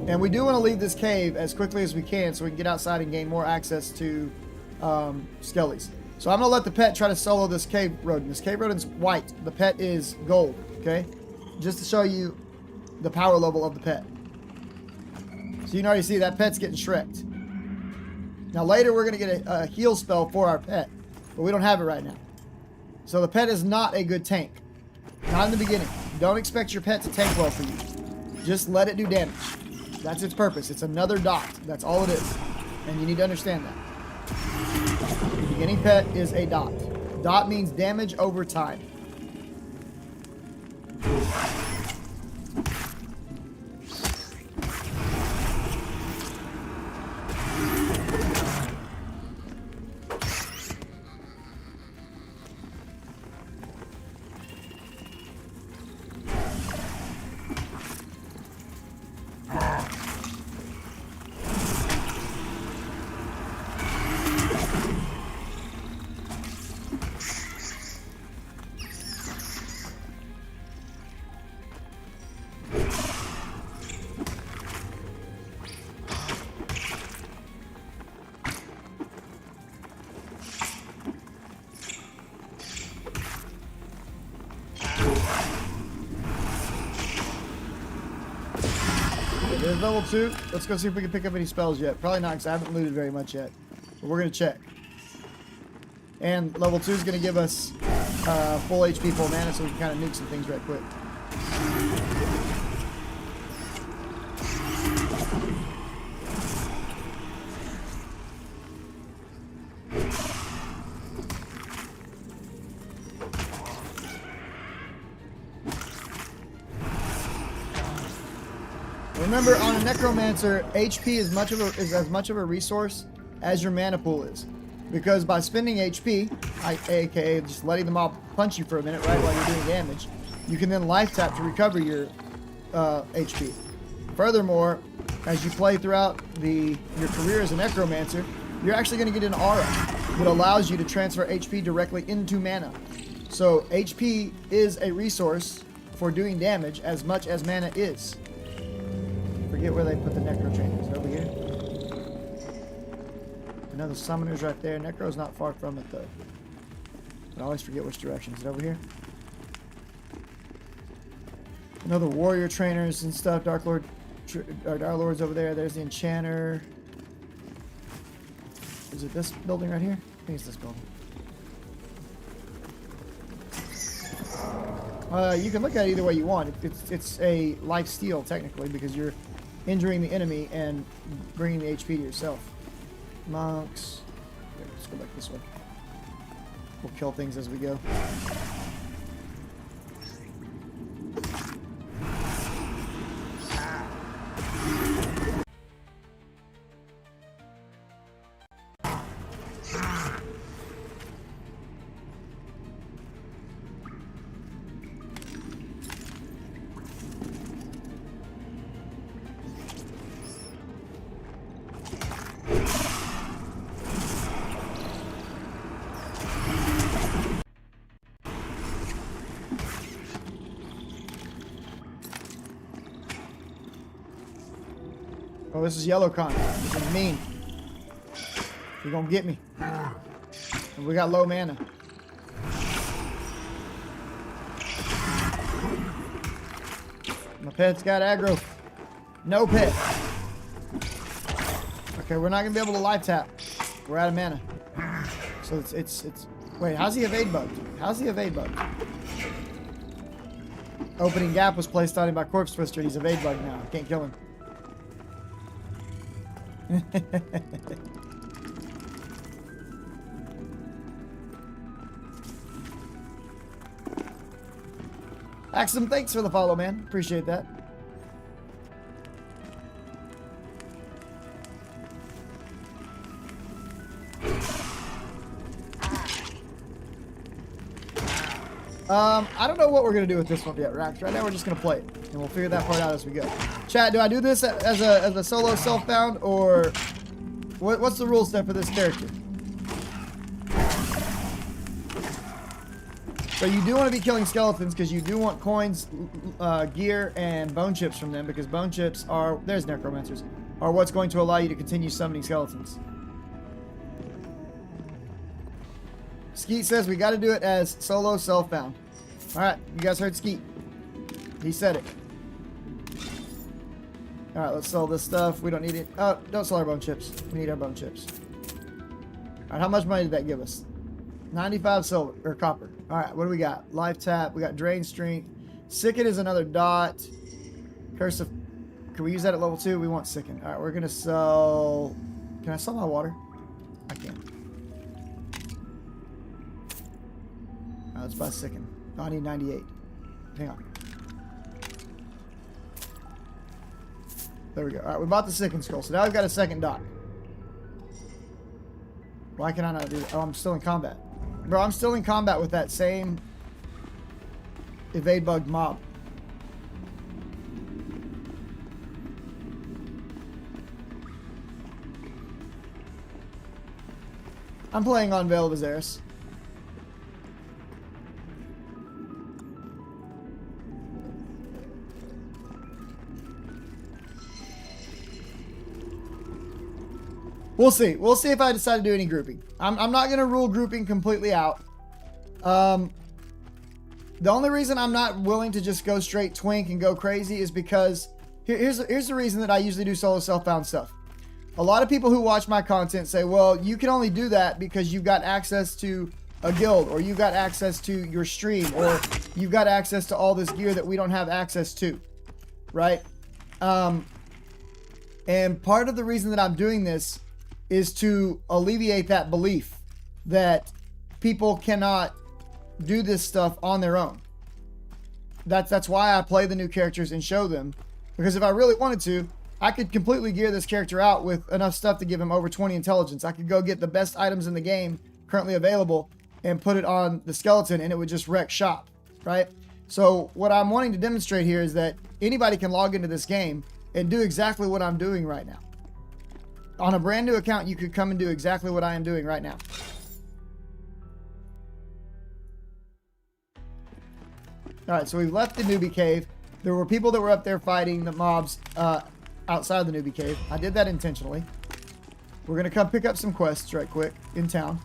And we do want to leave this cave as quickly as we can so we can get outside and gain more access to skellies. So I'm going to let the pet try to solo this cave rodent. This cave rodent's white. The pet is gold, okay? Just to show you the power level of the pet. So you can already see that pet's getting shreked. Now later we're going to get a heal spell for our pet, but we don't have it right now. So the pet is not a good tank. Not in the beginning. Don't expect your pet to tank well for you. Just let it do damage. That's its purpose. It's another dot. That's all it is. And you need to understand that. The beginning pet is a dot. Dot means damage over time. There's level 2. Let's go see if we can pick up any spells yet. Probably not, because I haven't looted very much yet. But we're going to check. And level 2 is going to give us full HP, full mana, so we can kind of nuke some things right quick. Remember, on a necromancer, HP is as much of a resource as your mana pool is, because by spending HP, aka just letting the mob punch you for a minute, right, while you're doing damage, you can then life tap to recover your HP. Furthermore, as you play throughout your career as a necromancer, you're actually going to get an aura that allows you to transfer HP directly into mana. So HP is a resource for doing damage as much as mana is. Forget where they put the Necro trainers. Over here. I know the summoner's right there. Necro's not far from it though. I always forget which direction. Is it over here? I know the warrior trainers and stuff. Dark Lord's over there. There's the enchanter. Is it this building right here? I think it's this building. You can look at it either way you want. It's a life steal technically, because you're injuring the enemy and bringing the HP to yourself. Monks. Okay, let's go back this way. We'll kill things as we go. Oh, this is yellow con. He's gonna mean. You're gonna get me. And we got low mana. My pet's got aggro. No pet. Okay, we're not gonna be able to life tap. We're out of mana. So it's wait, how's he evade bugged? How's he evade bugged? Opening gap was placed on him by Corpse Twister and he's evade bugged now. Can't kill him. Axum, thanks for the follow, man. Appreciate that. I don't know what we're gonna do with this one yet, Rax. Right now we're just gonna play it, and we'll figure that part out as we go. Chat, do I do this as a solo self-bound, or what's the rule set for this character? So you do want to be killing skeletons because you do want coins, gear, and bone chips from them, because bone chips are, there's necromancers, are what's going to allow you to continue summoning skeletons. Skeet says we got to do it as solo self-bound. All right, you guys heard Skeet. He said it. All right, let's sell this stuff. We don't need it. Oh, don't sell our bone chips. We need our bone chips. All right, how much money did that give us? 95 silver or copper. All right, what do we got? Life tap. We got drain strength. Sicken is another dot. Curse of. Can we use that at level 2? We want sicken. All right, we're gonna sell. Can I sell my water? I can. All right, let's buy sicken. Oh, I need 98. Hang on. There we go. All right, we bought the sicken scroll. So now we've got a second dot. Why can I not do that? Oh, I'm still in combat. Bro, I'm still in combat with that same evade bug mob. I'm playing on Veil of Azaris. We'll see. We'll see if I decide to do any grouping. I'm not going to rule grouping completely out. The only reason I'm not willing to just go straight twink and go crazy is because here's the reason that I usually do solo self-bound stuff. A lot of people who watch my content say, well, you can only do that because you've got access to a guild, or you've got access to your stream, or you've got access to all this gear that we don't have access to, right? And part of the reason that I'm doing this is to alleviate that belief that people cannot do this stuff on their own. That's why I play the new characters and show them, because if I really wanted to, I could completely gear this character out with enough stuff to give him over 20 intelligence. I could go get the best items in the game currently available and put it on the skeleton, and it would just wreck shop, right? So what I'm wanting to demonstrate here is that anybody can log into this game and do exactly what I'm doing right now. On a brand new account, you could come and do exactly what I am doing right now. All right, so we've left the newbie cave. There were people that were up there fighting the mobs outside the newbie cave. I did that intentionally. We're going to come pick up some quests right quick in town.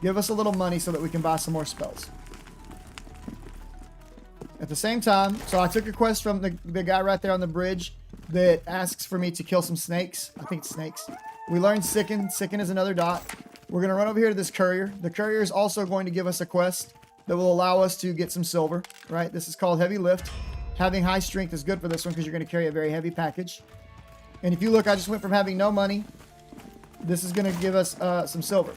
Give us a little money so that we can buy some more spells. At the same time, so I took a quest from the guy right there on the bridge that asks for me to kill some snakes. I think it's snakes. We learned Sicken. Sicken is another dot. We're going to run over here to this courier. The courier is also going to give us a quest that will allow us to get some silver, right? This is called Heavy Lift. Having high strength is good for this one because you're going to carry a very heavy package. And if you look, I just went from having no money. This is going to give us some silver.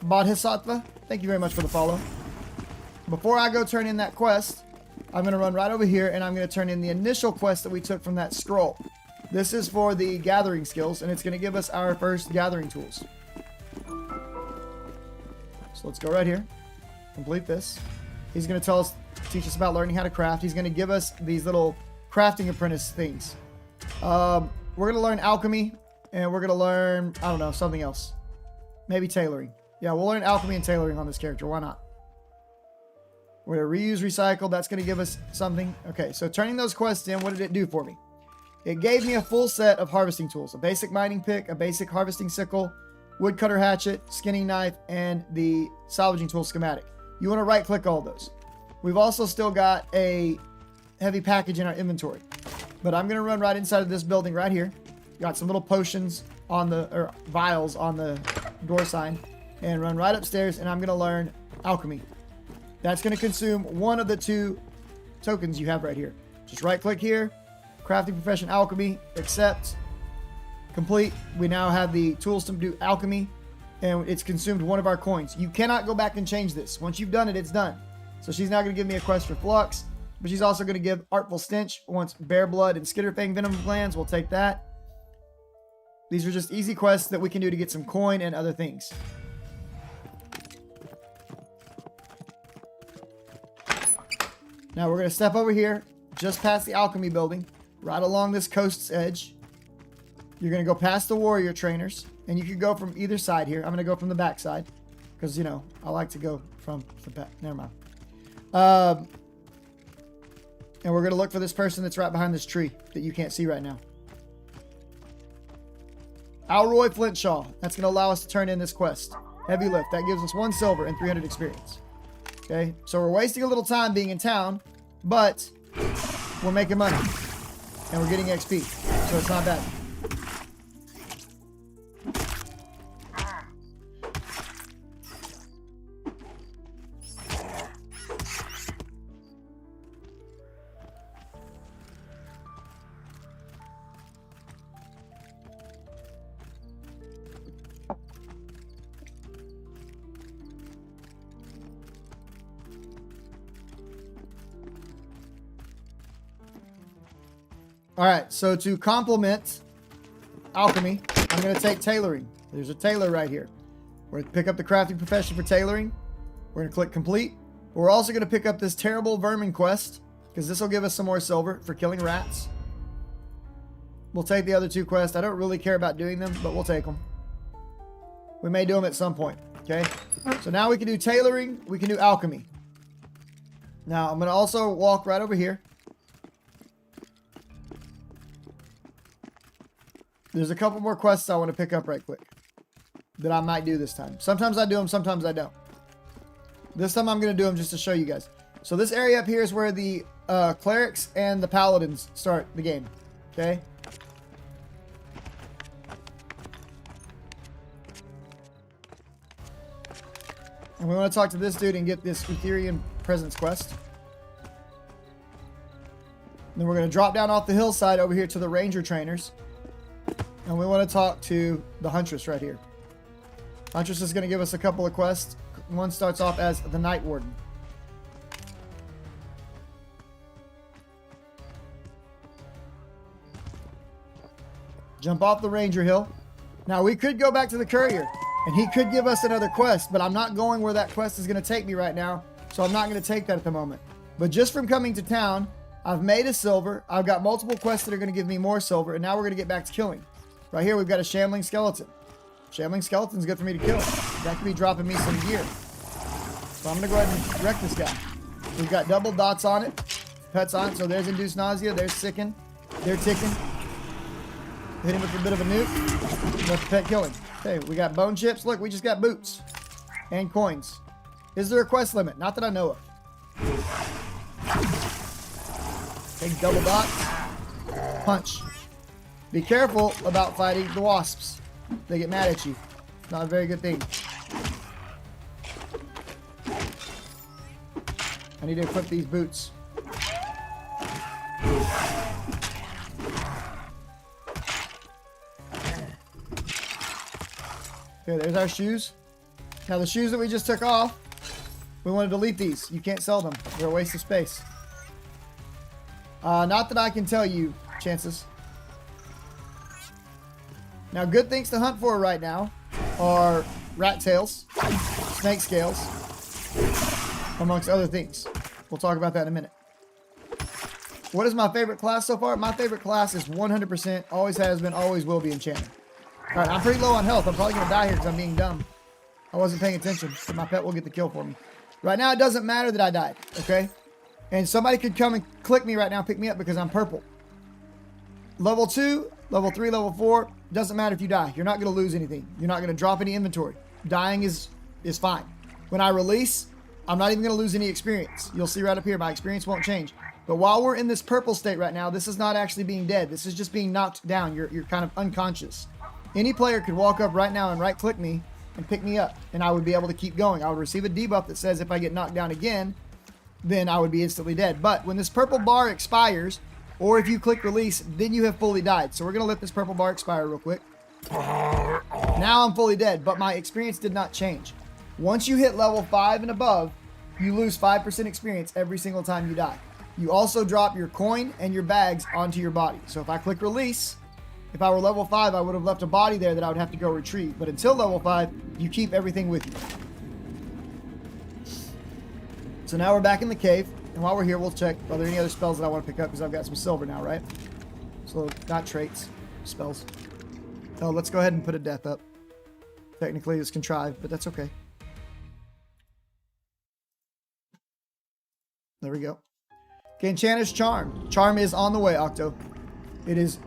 Bodhisattva, thank you very much for the follow. Before I go turn in that quest, I'm going to run right over here and I'm going to turn in the initial quest that we took from that scroll. This is for the gathering skills, and it's going to give us our first gathering tools. So let's go right here. Complete this. He's going to teach us about learning how to craft. He's going to give us these little crafting apprentice things. We're going to learn alchemy, and we're going to learn, I don't know, something else. Maybe tailoring. Yeah, we'll learn alchemy and tailoring on this character. Why not? We're going to reuse, recycle. That's going to give us something. Okay, so turning those quests in, what did it do for me? it gave me a full set of harvesting tools. A basic mining pick, a basic harvesting sickle, woodcutter hatchet, skinning knife, and the salvaging tool schematic. You want to right click all those. We've also still got a heavy package in our inventory. But I'm going to run right inside of this building right here. Got some little potions on the, or vials on the door sign. And run right upstairs, and I'm going to learn alchemy. That's going to consume one of the 2 tokens you have right here. Just right click here, crafting profession alchemy, accept, complete. We now have the tools to do alchemy, and it's consumed one of our coins. You cannot go back and change this. Once you've done it, it's done. So she's now going to give me a quest for flux, but she's also going to give artful stench. Once bear blood and skitterfang venom glands, we'll take that. These are just easy quests that we can do to get some coin and other things. Now we're going to step over here, just past the alchemy building, right along this coast's edge. You're going to go past the warrior trainers, and you can go from either side here. I'm going to go from the back side, because, you know, I like to go from the back. Never mind. And we're going to look for this person that's right behind this tree that you can't see right now. Alroy Flintshaw. That's going to allow us to turn in this quest. Heavy lift. That gives us 1 silver and 300 experience. Okay, so we're wasting a little time being in town, but we're making money. And we're getting XP. So it's not bad. All right, so to complement alchemy, I'm going to take tailoring. There's a tailor right here. We're going to pick up the crafting profession for tailoring. We're going to click complete. We're also going to pick up this terrible vermin quest, because this will give us some more silver for killing rats. We'll take the other 2 quests. I don't really care about doing them, but we'll take them. We may do them at some point, okay? So now we can do tailoring. We can do alchemy. Now, I'm going to also walk right over here. There's a couple more quests I want to pick up right quick that I might do this time. Sometimes I do them, sometimes I don't. This time I'm going to do them just to show you guys. So this area up here is where the clerics and the paladins start the game. Okay? And we want to talk to this dude and get this Ethereum Presence quest. Then we're going to drop down off the hillside over here to the ranger trainers. And we want to talk to the Huntress right here. Huntress is going to give us a couple of quests. One starts off as the Night Warden. Jump off the Ranger Hill. Now we could go back to the Courier, and he could give us another quest, but I'm not going where that quest is going to take me right now, so I'm not going to take that at the moment. But just from coming to town, I've made a silver. I've got multiple quests that are going to give me more silver, and now we're going to get back to killing. Right here, we've got a Shambling Skeleton. Shambling Skeleton's good for me to kill. That could be dropping me some gear. So I'm going to go ahead and wreck this guy. We've got double dots on it. Pets on it. So there's Induced Nausea. There's Sicken. They're ticking. Hit him with a bit of a nuke. Let the pet kill him. Okay, we got bone chips. Look, we just got boots. And coins. Is there a quest limit? Not that I know of. Take double dots. Punch. Be careful about fighting the wasps. They get mad at you. Not a very good thing. I need to equip these boots. Okay, there's our shoes. Now the shoes that we just took off, we want to delete these. You can't sell them. They're a waste of space. Not that I can tell you, chances. Now, good things to hunt for right now are rat tails, snake scales, amongst other things. We'll talk about that in a minute. What is my favorite class so far? My favorite class is 100%, always has been, always will be Enchanter. All right, I'm pretty low on health. I'm probably going to die here because I'm being dumb. I wasn't paying attention, but my pet will get the kill for me. Right now, it doesn't matter that I died, okay? And somebody could come and click me right now, pick me up because I'm purple. Level 2, level 3, level 4, doesn't matter if you die. You're not going to lose anything. You're not going to drop any inventory. Dying is fine. When I release, I'm not even going to lose any experience. You'll see right up here, my experience won't change. But while we're in this purple state right now, this is not actually being dead. This is just being knocked down. You're kind of unconscious. Any player could walk up right now and right-click me and pick me up, and I would be able to keep going. I would receive a debuff that says if I get knocked down again, then I would be instantly dead. But when this purple bar expires, or if you click release, then you have fully died. So we're going to let this purple bar expire real quick. Now I'm fully dead, but my experience did not change. Once you hit level 5 and above, you lose 5% experience every single time you die. You also drop your coin and your bags onto your body. So if I click release, if I were level 5, I would have left a body there that I would have to go retrieve. But until level 5, you keep everything with you. So now we're back in the cave. And while we're here, we'll check, are there any other spells that I want to pick up? Because I've got some silver now, right? So, not traits, spells. Oh, let's go ahead and put a death up. Technically, it's contrived, but that's okay. There we go. Okay, Enchanter's Charm. Charm is on the way, Octo. It is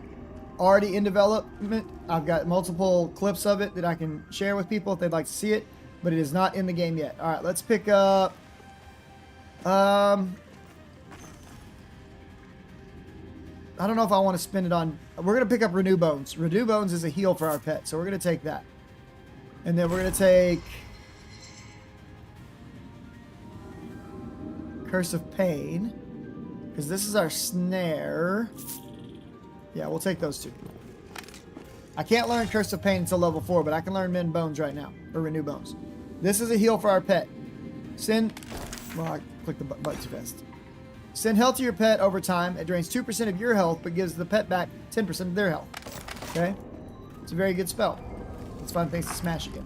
already in development. I've got multiple clips of it that I can share with people if they'd like to see it, but it is not in the game yet. All right, let's pick up... I don't know if I want to spend it on... We're going to pick up Renew Bones. Renew Bones is a heal for our pet, so we're going to take that. And then we're going to take... Curse of Pain. Because this is our snare. Yeah, we'll take those two. I can't learn Curse of Pain until level 4, but I can learn Mend Bones right now. Or Renew Bones. This is a heal for our pet. Send... Well, I clicked the button too fast. Send health to your pet over time. It drains 2% of your health, but gives the pet back 10% of their health. Okay? It's a very good spell. Let's find things to smash again.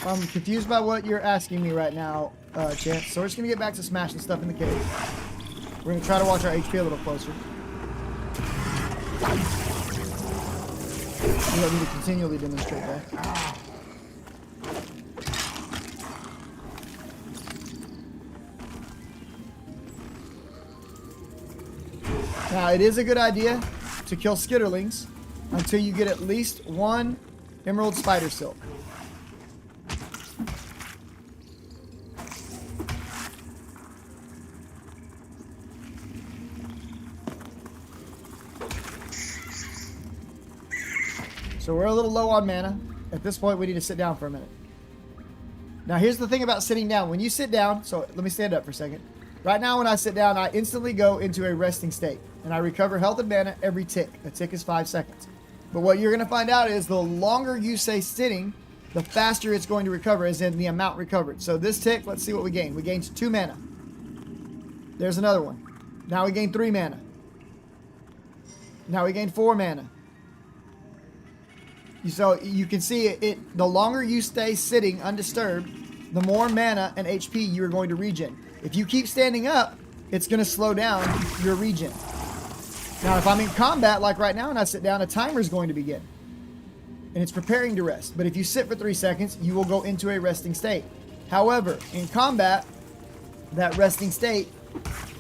I'm confused by what you're asking me right now, Chance. So we're just going to get back to smashing stuff in the cave. We're going to try to watch our HP a little closer. We don't need to continually demonstrate that. Now, it is a good idea to kill skitterlings until you get at least one emerald spider silk. So we're a little low on mana. At this point, we need to sit down for a minute. Now, here's the thing about sitting down. When you sit down, so let me stand up for a second. Right now, when I sit down, I instantly go into a resting state. And I recover health and mana every tick. A tick is 5 seconds. But what you're going to find out is the longer you stay sitting, the faster it's going to recover, as in the amount recovered. So this tick, let's see what we gain. We gained 2 mana. There's another one. Now we gain 3 mana. Now we gain 4 mana. So you can see it. The longer you stay sitting undisturbed, the more mana and HP you are going to regen. If you keep standing up, it's going to slow down your regen. Now, if I'm in combat, like right now, and I sit down, a timer is going to begin. And it's preparing to rest. But if you sit for 3 seconds, you will go into a resting state. However, in combat, that resting state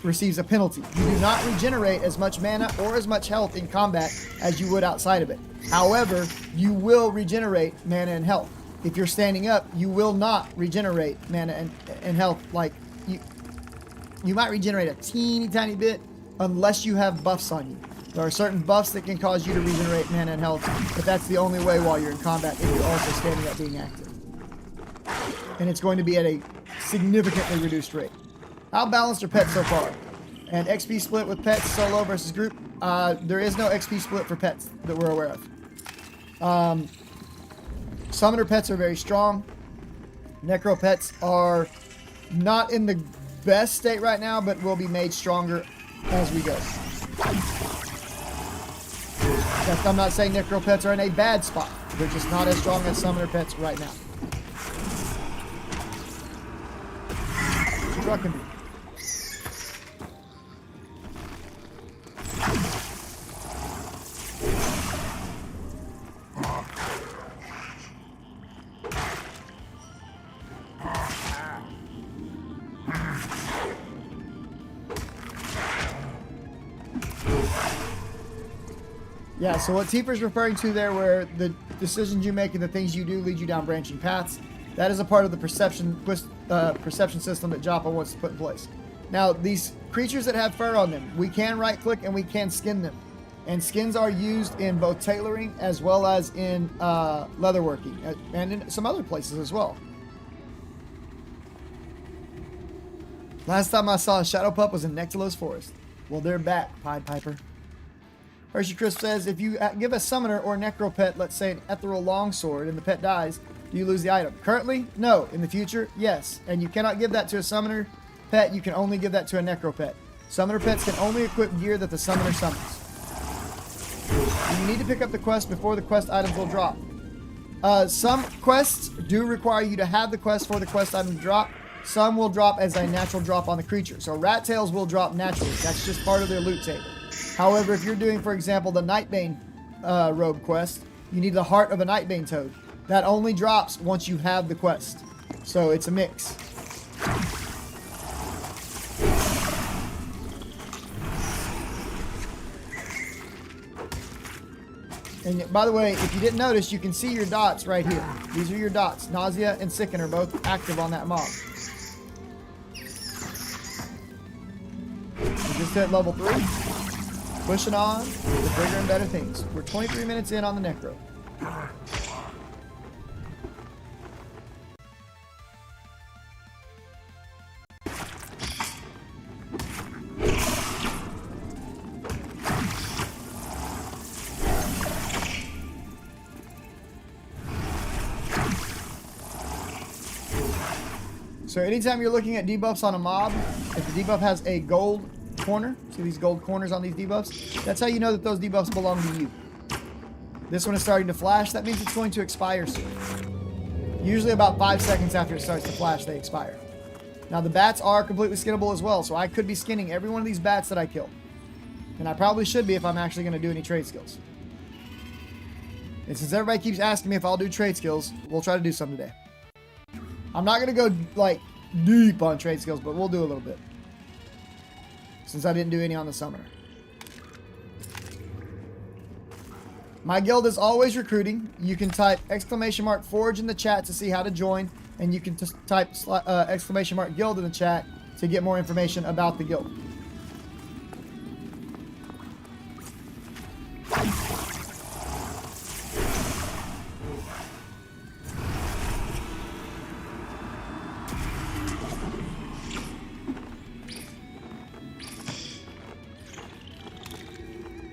receives a penalty. You do not regenerate as much mana or as much health in combat as you would outside of it. However, you will regenerate mana and health. If you're standing up, you will not regenerate mana and health. Like, you might regenerate a teeny tiny bit unless you have buffs on you. There are certain buffs that can cause you to regenerate mana and health, but that's the only way while you're in combat if you're also standing up being active. And it's going to be at a significantly reduced rate. How balanced are pets so far? And XP split with pets, solo versus group? There is no XP split for pets that we're aware of. Summoner pets are very strong. Necro pets are not in the best state right now, but will be made stronger as we go. I'm not saying Necro pets are in a bad spot. They're just not as strong as Summoner pets right now. trucking me. Yeah, so what Tifer's referring to there, where the decisions you make and the things you do lead you down branching paths, that is a part of the perception system that Joppa wants to put in place. Now, these creatures that have fur on them, we can right-click and we can skin them. And skins are used in both tailoring as well as in leatherworking, and in some other places as well. Last time I saw a Shadow Pup was in Nectalos Forest. Well, they're back, Pied Piper. Hershey Crisp says, if you give a summoner or necro pet, let's say an ethereal longsword, and the pet dies, do you lose the item? Currently, no. In the future, yes. And you cannot give that to a summoner pet. You can only give that to a necro pet. Summoner pets can only equip gear that the summoner summons. And you need to pick up the quest before the quest items will drop. Some quests do require you to have the quest for the quest item to drop. Some will drop as a natural drop on the creature. So rat tails will drop naturally. That's just part of their loot table. However, if you're doing, for example, the Nightbane robe quest, you need the heart of a Nightbane toad. That only drops once you have the quest. So it's a mix. And by the way, if you didn't notice, you can see your dots right here. These are your dots. Nausea and Sicken are both active on that mob. We just hit level 3. Pushing on to bigger and better things. We're 23 minutes in on the Necro. So anytime you're looking at debuffs on a mob, if the debuff has a gold corner, see these gold corners on these debuffs? That's how you know that those debuffs belong to you. This one is starting to flash. That means it's going to expire soon. Usually about 5 seconds after it starts to flash, they expire. Now the bats are completely skinnable as well, so I could be skinning every one of these bats that I kill. And I probably should be if I'm actually going to do any trade skills. And since everybody keeps asking me if I'll do trade skills, we'll try to do some today. I'm not going to go like deep on trade skills, but we'll do a little bit. Since I didn't do any on the summoner. My guild is always recruiting. You can type !forge in the chat to see how to join. And you can type !guild in the chat to get more information about the guild.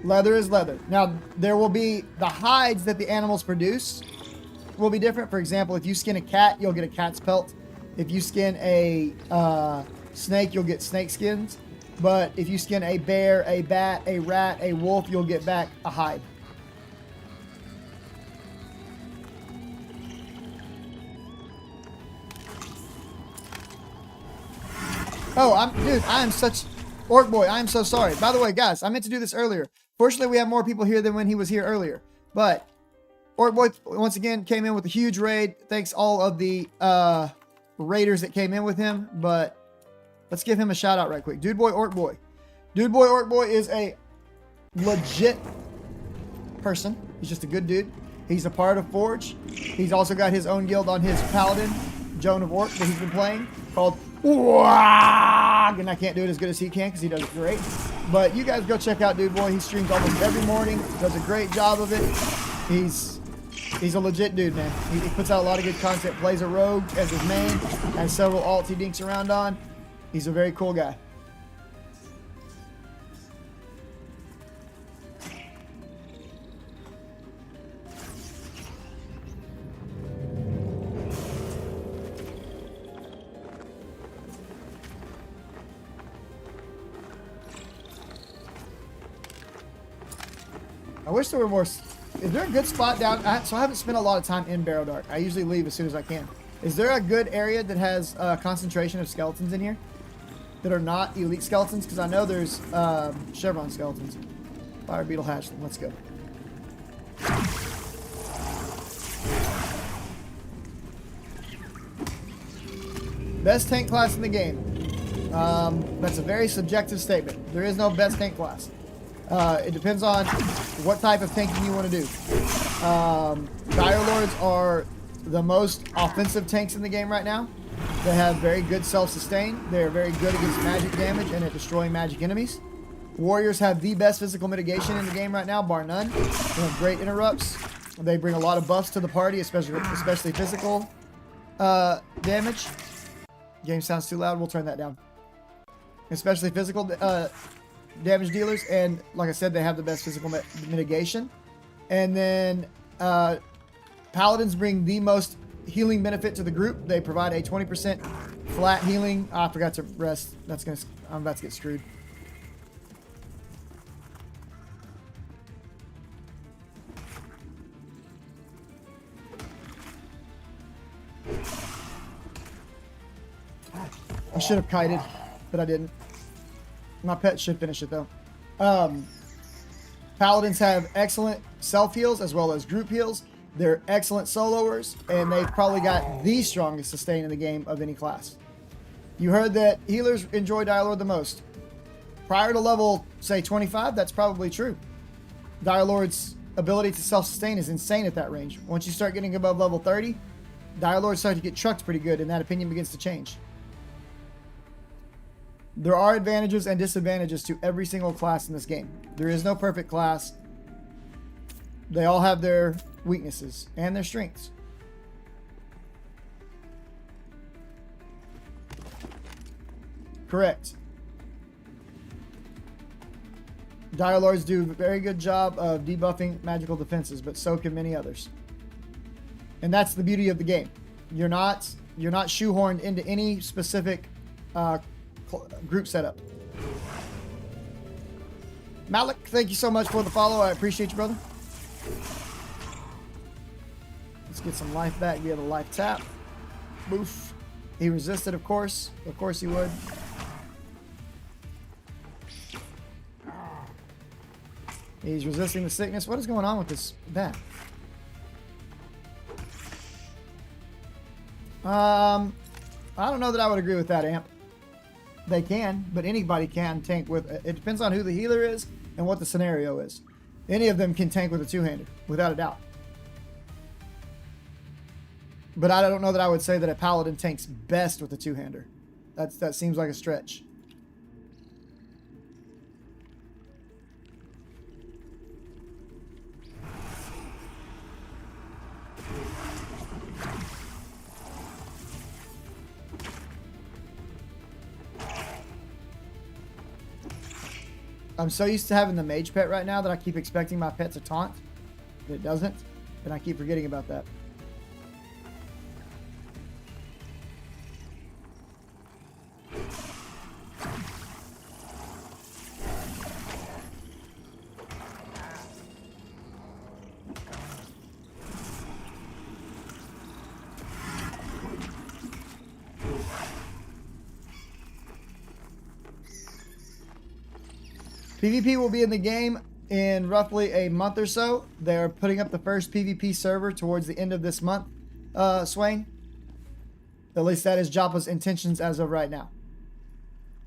Leather is leather. Now, there will be the hides that the animals produce will be different. For example, if you skin a cat, you'll get a cat's pelt. If you skin a snake, you'll get snake skins. But if you skin a bear, a bat, a rat, a wolf, you'll get back a hide. Oh, I am such... Orc Boy, I am so sorry. By the way, guys, I meant to do this earlier. Fortunately, we have more people here than when he was here earlier. But Orc Boy, once again, came in with a huge raid. Thanks all of the raiders that came in with him. But let's give him a shout out right quick. Dude Boy, Orc Boy. Dude Boy, Orc Boy is a legit person. He's just a good dude. He's a part of Forge. He's also got his own guild on his Paladin, Joan of Orc, that he's been playing, called Wag! And I can't do it as good as he can because he does it great. But you guys go check out Dude Boy. He streams almost every morning. Does a great job of it. He's a legit dude, man. He puts out a lot of good content. Plays a rogue as his main. Has several alts he dinks around on. He's a very cool guy. I wish there were more. Is there a good spot down? So I haven't spent a lot of time in Barrow Dark. I usually leave as soon as I can. Is there a good area that has a concentration of skeletons in here? that are not elite skeletons, because I know there's chevron skeletons. Fire beetle hatchling. Let's go. Best tank class in the game. That's a very subjective statement. There is no best tank class. It depends on what type of tanking you want to do. Dire Lords are the most offensive tanks in the game right now. They have very good self-sustain. They're very good against magic damage and at destroying magic enemies. Warriors have the best physical mitigation in the game right now, bar none. They have great interrupts. They bring a lot of buffs to the party, especially physical damage. Game sounds too loud. We'll turn that down. Especially physical damage dealers, and like I said, they have the best physical mitigation. And then paladins bring the most healing benefit to the group. They provide a 20% flat healing. I forgot to rest. I'm about to get screwed. I should have kited, but I didn't. My pet should finish it though. Paladins have excellent self heals as well as group heals. They're excellent soloers, and they've probably got the strongest sustain in the game of any class. You heard that healers enjoy Dire Lord the most. Prior to level, say, 25, that's probably true. Dire Lord's ability to self-sustain is insane at that range. Once you start getting above level 30, Dire Lords start to get trucked pretty good, and that opinion begins to change. There are advantages and disadvantages to every single class in this game. There is no perfect class. They all have their weaknesses and their strengths. Correct. Dire Lords do a very good job of debuffing magical defenses, but so can many others. And that's the beauty of the game. You're not shoehorned into any specific group setup. Malik, thank you so much for the follow. I appreciate you, brother. Let's get some life back via the life tap. Boof. He resisted, of course. Of course he would. He's resisting the sickness. What is going on with this bat? I don't know that I would agree with that, Amp. They can, but anybody can tank with it. It depends on who the healer is and what the scenario is. Any of them can tank with a two-hander, without a doubt. But I don't know that I would say that a paladin tanks best with a two-hander. That seems like a stretch. I'm so used to having the mage pet right now that I keep expecting my pet to taunt. But it doesn't. And I keep forgetting about that. PvP will be in the game in roughly a month or so. They're putting up the first PvP server towards the end of this month, Swain. At least that is Joppa's intentions as of right now.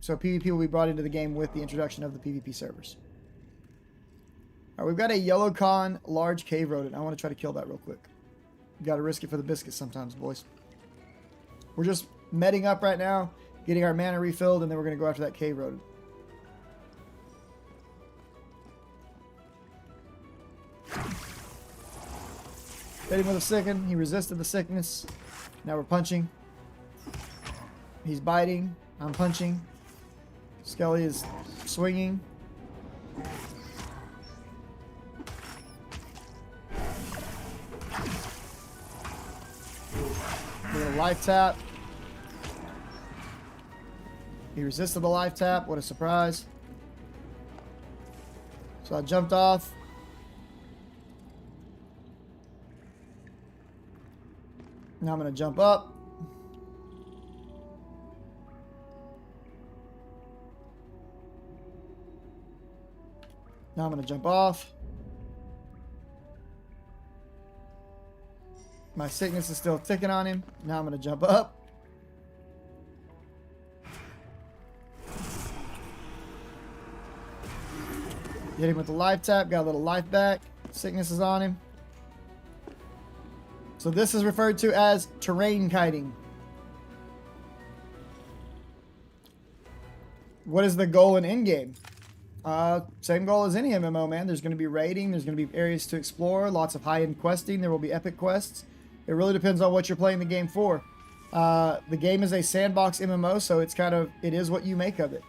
So PvP will be brought into the game with the introduction of the PvP servers. All right, we've got a yellow con large cave rodent. I want to try to kill that real quick. Got to risk it for the biscuits sometimes, boys. We're just medding up right now, getting our mana refilled, and then we're going to go after that cave rodent. Hit him with a sicken. He resisted the sickness. Now we're punching. He's biting. I'm punching. Skelly is swinging. With a life tap. He resisted the life tap. What a surprise. So I jumped off. Now I'm going to jump up. Now I'm going to jump off. My sickness is still ticking on him. Now I'm going to jump up. Hit him with the life tap. Got a little life back. Sickness is on him. So this is referred to as terrain kiting. What is the goal in in-game? Same goal as any MMO, man. There's going to be raiding. There's going to be areas to explore. Lots of high-end questing. There will be epic quests. It really depends on what you're playing the game for. The game is a sandbox MMO, so it's kind of, it is what you make of it.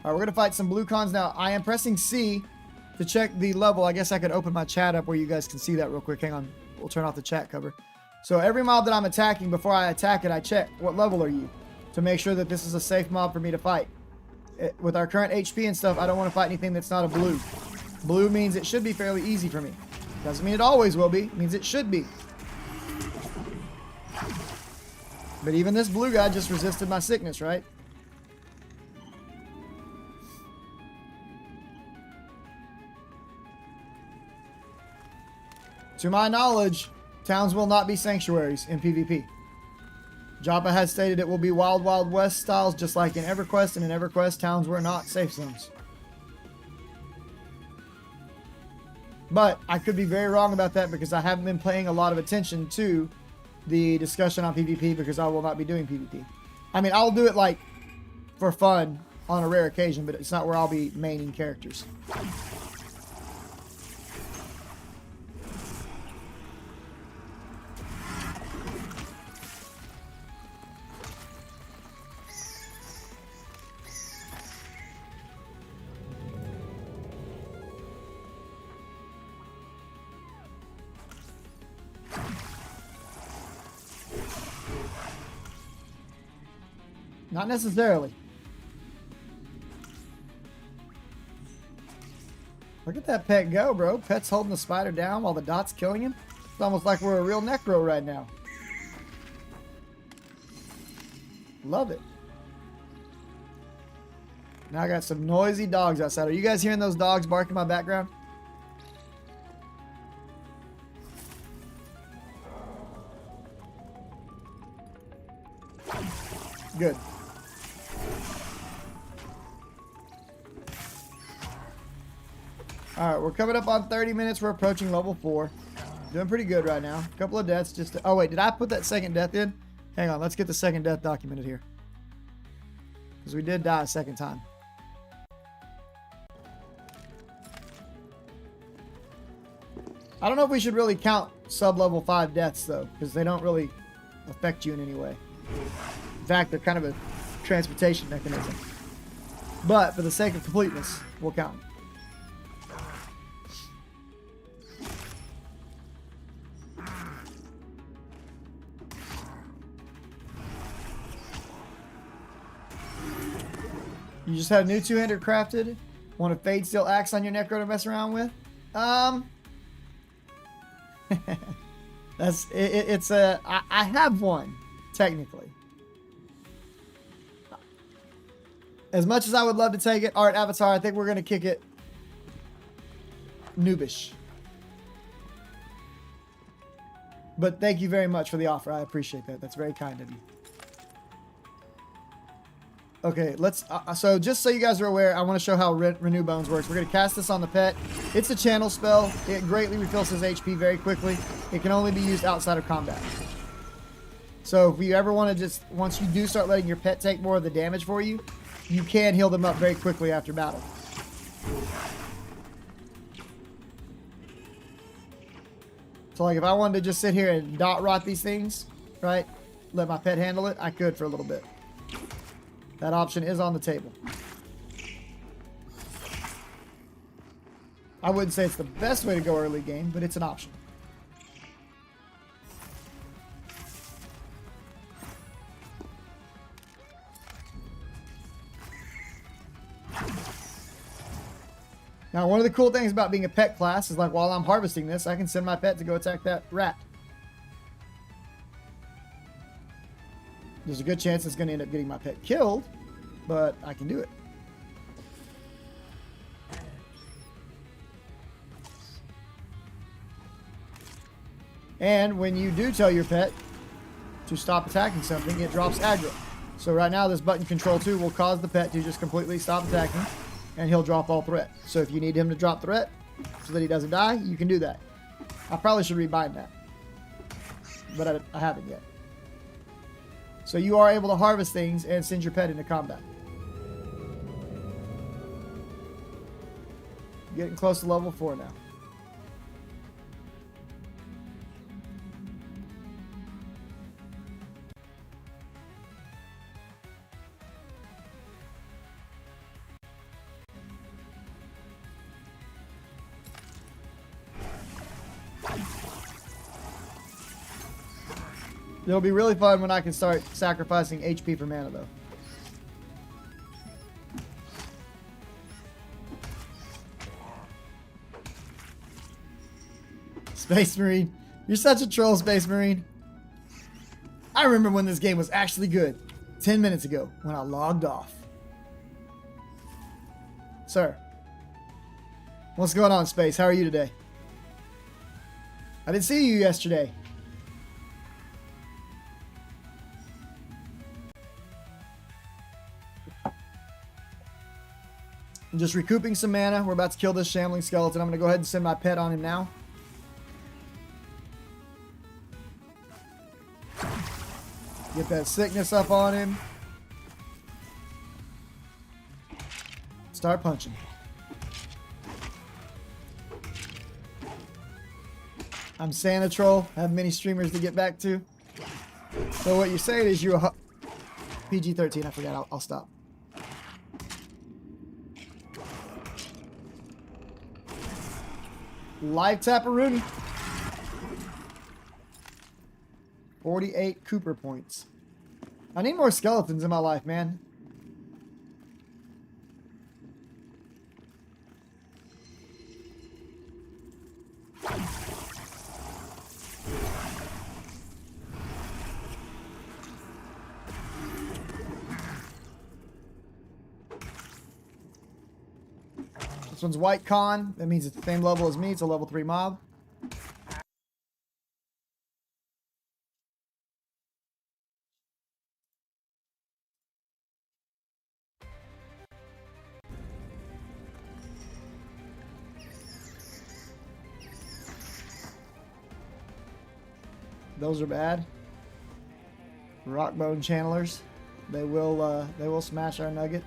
All right, we're going to fight some blue cons now. I am pressing C to check the level. I guess I could open my chat up where you guys can see that real quick. Hang on. We'll turn off the chat cover. So every mob that I'm attacking, before I attack it, I check, what level are you? To make sure that this is a safe mob for me to fight. With our current HP and stuff, I don't want to fight anything that's not a blue. Blue means it should be fairly easy for me. Doesn't mean it always will be. It means it should be. But even this blue guy just resisted my sickness, right? To my knowledge, towns will not be sanctuaries in PvP. Joppa has stated it will be Wild Wild West styles, just like in EverQuest, and in EverQuest, towns were not safe zones. But I could be very wrong about that because I haven't been paying a lot of attention to the discussion on PvP because I will not be doing PvP. I mean, I'll do it like for fun on a rare occasion, but it's not where I'll be maining characters. Not necessarily. Look at that pet go, bro. Pet's holding the spider down while the dot's killing him. It's almost like we're a real Necro right now. Love it. Now I got some noisy dogs outside. Are you guys hearing those dogs bark in my background? Good. Alright, we're coming up on 30 minutes. We're approaching level 4. Doing pretty good right now. A couple of deaths just to, oh wait, did I put that second death in? Hang on, let's get the second death documented here. Because we did die a second time. I don't know if we should really count sub-level 5 deaths though, because they don't really affect you in any way. In fact, they're kind of a transportation mechanism. But for the sake of completeness, we'll count them. You just had a new two-hander crafted. Want a Fade Steel Axe on your Necro to mess around with? That's it's a. I have one technically. As much as I would love to take it, Art Avatar, I think we're gonna kick it noobish. But thank you very much for the offer. I appreciate that. That's very kind of you. Okay, let's, so just so you guys are aware, I want to show how Renew Bones works. We're going to cast this on the pet. It's a channel spell. It greatly refills his HP very quickly. It can only be used outside of combat. So if you ever want to just, once you do start letting your pet take more of the damage for you, you can heal them up very quickly after battle. So like if I wanted to just sit here and dot rot these things, right, let my pet handle it, I could for a little bit. That option is on the table. I wouldn't say it's the best way to go early game, but it's an option. Now, one of the cool things about being a pet class is like while I'm harvesting this, I can send my pet to go attack that rat. There's a good chance it's going to end up getting my pet killed, but I can do it. And when you do tell your pet to stop attacking something, it drops aggro. So right now, this button control 2 will cause the pet to just completely stop attacking, and he'll drop all threat. So if you need him to drop threat so that he doesn't die, you can do that. I probably should rebind that, but I haven't yet. So you are able to harvest things and send your pet into combat. Getting close to level 4 now. It'll be really fun when I can start sacrificing HP for mana, though. Space Marine. You're such a troll, Space Marine. I remember when this game was actually good. 10 minutes ago, when I logged off. Sir. What's going on, Space? How are you today? I didn't see you yesterday. I'm just recouping some mana. We're about to kill this shambling skeleton. I'm going to go ahead and send my pet on him now. Get that sickness up on him. Start punching. I'm Santa Troll. I have many streamers to get back to. So what you're saying is you're a PG-13. I forgot. I'll stop. Live Taparoonie. 48 Cooper points. I need more skeletons in my life, man. This one's White Con. That means it's the same level as me. It's a level 3 mob. Those are bad. Rockbone channelers. They will smash our nugget.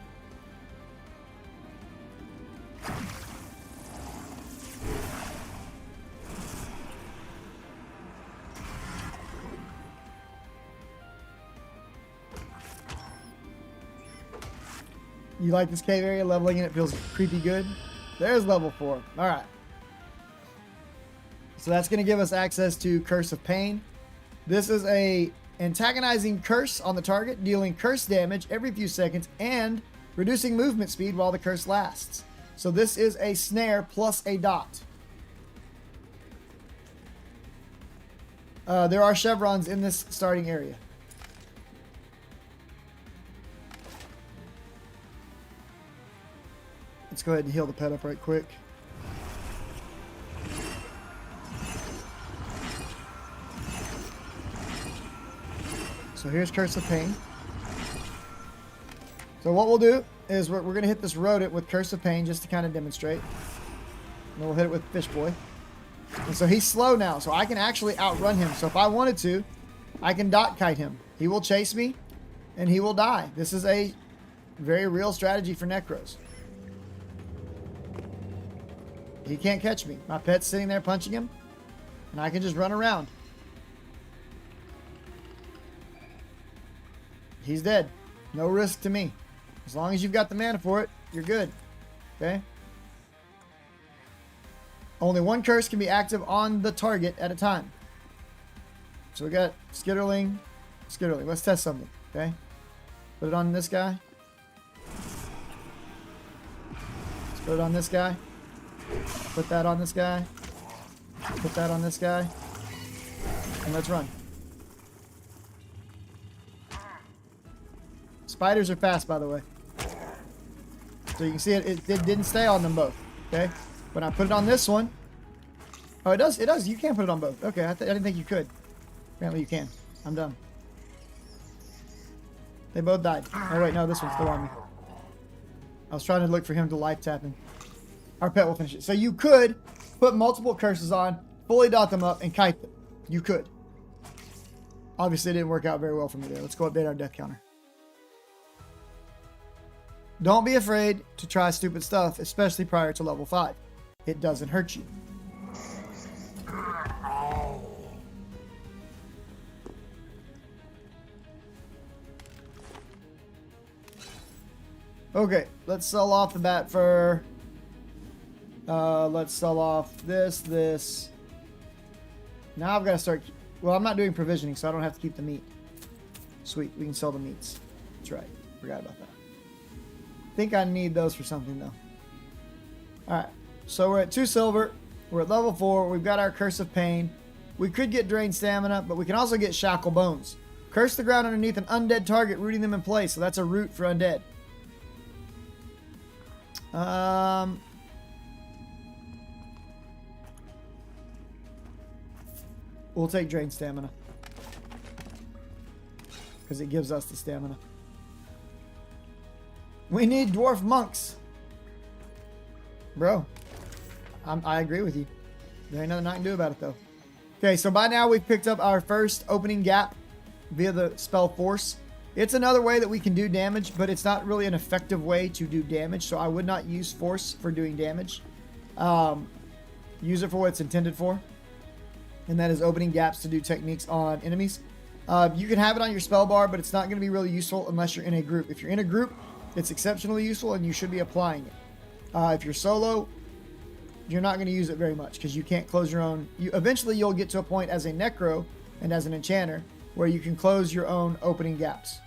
You like this cave area? Leveling in it feels creepy good. There's level 4. Alright. So that's going to give us access to Curse of Pain. This is a antagonizing curse on the target, dealing curse damage every few seconds and reducing movement speed while the curse lasts. So this is a snare plus a dot. There are chevrons in this starting area. Let's go ahead and heal the pet up right quick. So here's Curse of Pain. So what we'll do is we're going to hit this rodent with Curse of Pain just to kind of demonstrate. And then we'll hit it with Fish Boy. And so he's slow now, so I can actually outrun him. So if I wanted to, I can dot kite him. He will chase me, and he will die. This is a very real strategy for Necros. He can't catch me. My pet's sitting there punching him, and I can just run around. He's dead. No risk to me. As long as you've got the mana for it, you're good. Okay? Only one curse can be active on the target at a time. So we got Skitterling. Skitterling. Let's test something. Okay? Put it on this guy. Let's put it on this guy. Put that on this guy. Put that on this guy. And let's run. Spiders are fast, by the way. So you can see it didn't stay on them both. Okay? When I put it on this one, Oh, it does. It does. You can put it on both. Okay, I didn't think you could. Apparently you can. I'm done. They both died. Oh, wait. No, this one's still on me. I was trying to look for him to life tapping. Our pet will finish it. So you could put multiple curses on, fully dot them up, and kite them. You could. Obviously, it didn't work out very well for me there. Let's go update our death counter. Don't be afraid to try stupid stuff, especially prior to level 5. It doesn't hurt you. Okay, let's sell off the bat fur. Let's sell off this. Now I've got to start... Well, I'm not doing provisioning, so I don't have to keep the meat. Sweet, we can sell the meats. That's right. Forgot about that. I think I need those for something, though. Alright, so we're at 2 silver. We're at level 4. We've got our Curse of Pain. We could get Drained Stamina, but we can also get Shackle Bones. Curse the ground underneath an undead target, rooting them in place. So that's a root for undead. We'll take Drained Stamina. Because it gives us the stamina. We need Dwarf Monks. Bro. I agree with you. There ain't nothing I can do about it, though. Okay, so by now we've picked up our first opening gap via the spell Force. It's another way that we can do damage, but it's not really an effective way to do damage, so I would not use Force for doing damage. Use it for what it's intended for, and that is opening gaps to do techniques on enemies. You can have it on your spell bar, but it's not going to be really useful unless you're in a group. If you're in a group, it's exceptionally useful, and you should be applying it. If you're solo, you're not going to use it very much, because you can't close your own... Eventually, you'll get to a point as a Necro and as an Enchanter where you can close your own opening gaps.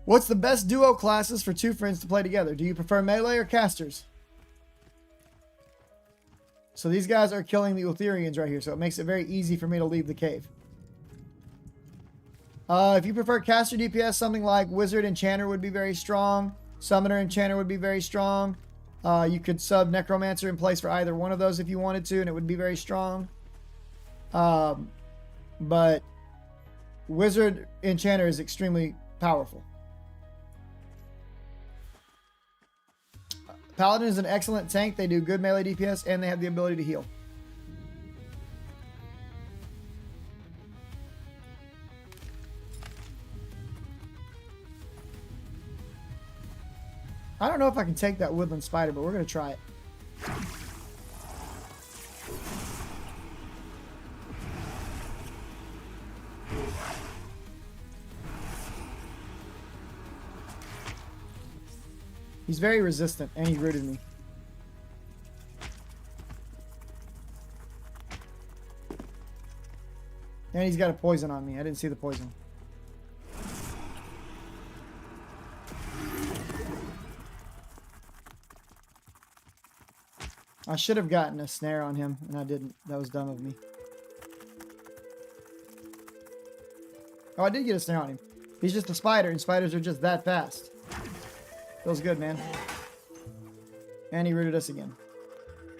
What's the best duo classes for 2 friends to play together? Do you prefer melee or casters? So these guys are killing the Utherians right here, so it makes it very easy for me to leave the cave. If you prefer caster DPS, something like Wizard Enchanter would be very strong. Summoner Enchanter would be very strong. You could sub Necromancer in place for either one of those if you wanted to, and it would be very strong. But Wizard Enchanter is extremely powerful. Paladin is an excellent tank. They do good melee DPS, and they have the ability to heal. I don't know if I can take that woodland spider, but we're going to try it. He's very resistant, and he rooted me. And he's got a poison on me. I didn't see the poison. I should have gotten a snare on him, and I didn't. That was dumb of me. Oh, I did get a snare on him. He's just a spider, and spiders are just that fast. Feels good, man. And he rooted us again.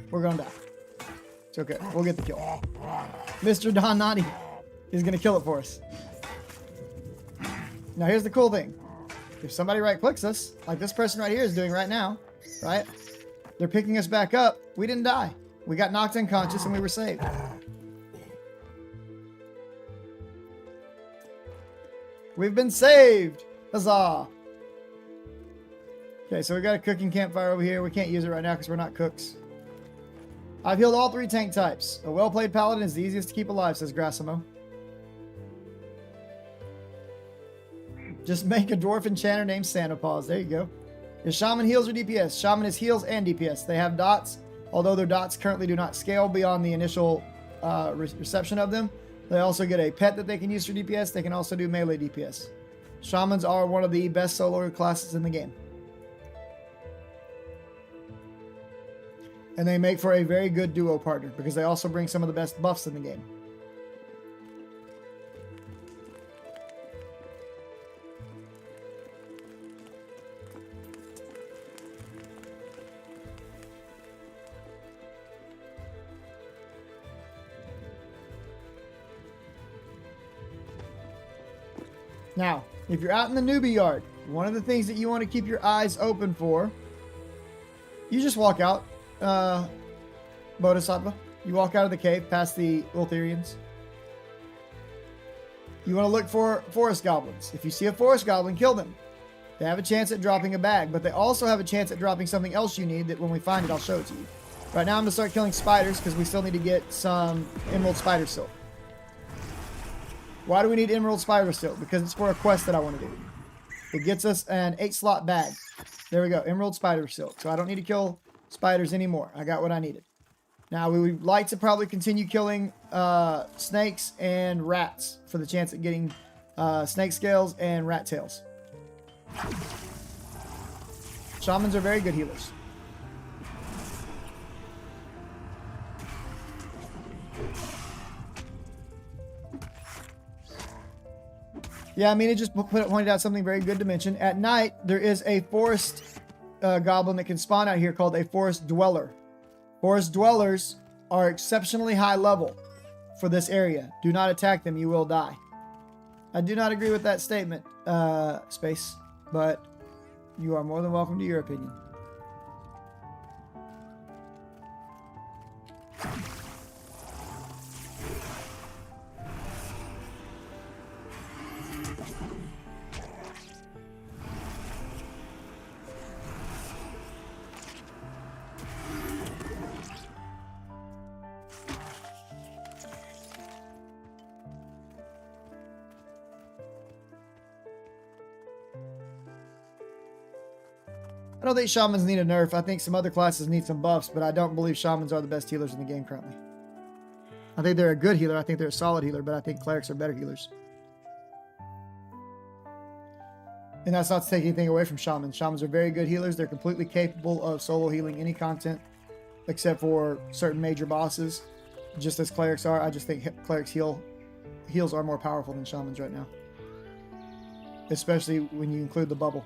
We're gonna die. It's okay. We'll get the kill. Mr. Don Naughty is gonna kill it for us. Now, here's the cool thing. If somebody right-clicks us, like this person right here is doing right now, right? They're picking us back up. We didn't die. We got knocked unconscious and we were saved. We've been saved! Huzzah! Okay, so we got a cooking campfire over here. We can't use it right now because we're not cooks. I've healed all 3 tank types. A well-played paladin is the easiest to keep alive, says Grassimo. Just make a dwarf enchanter named Santapaws. There you go. Is Shaman heals or DPS? Shaman is heals and DPS. They have dots, although their dots currently do not scale beyond the initial reception of them. They also get a pet that they can use for DPS. They can also do melee DPS. Shamans are one of the best solo classes in the game. And they make for a very good duo partner because they also bring some of the best buffs in the game. Now, if you're out in the newbie yard, one of the things that you want to keep your eyes open for, you just walk out, Bodhisattva. You walk out of the cave past the Ultherians. You want to look for forest goblins. If you see a forest goblin, kill them. They have a chance at dropping a bag, but they also have a chance at dropping something else you need that when we find it, I'll show it to you. Right now, I'm going to start killing spiders because we still need to get some emerald spider silk. Why do we need emerald spider silk? Because it's for a quest that I want to do. It gets us an 8-slot bag. There we go, emerald spider silk. So I don't need to kill spiders anymore. I got what I needed. Now, we would like to probably continue killing snakes and rats for the chance at getting snake scales and rat tails. Shamans are very good healers. Yeah, I mean, it just pointed out something very good to mention. At night, there is a forest goblin that can spawn out here called a forest dweller. Forest dwellers are exceptionally high level for this area. Do not attack them, you will die. I do not agree with that statement, Space, but you are more than welcome to your opinion. I don't think shamans need a nerf. I think some other classes need some buffs, but I don't believe shamans are the best healers in the game currently. I think they're a good healer. I think they're a solid healer, but I think clerics are better healers. And that's not to take anything away from shamans. Shamans are very good healers. They're completely capable of solo healing any content except for certain major bosses, just as clerics are. I just think clerics heals are more powerful than shamans right now, especially when you include the bubble.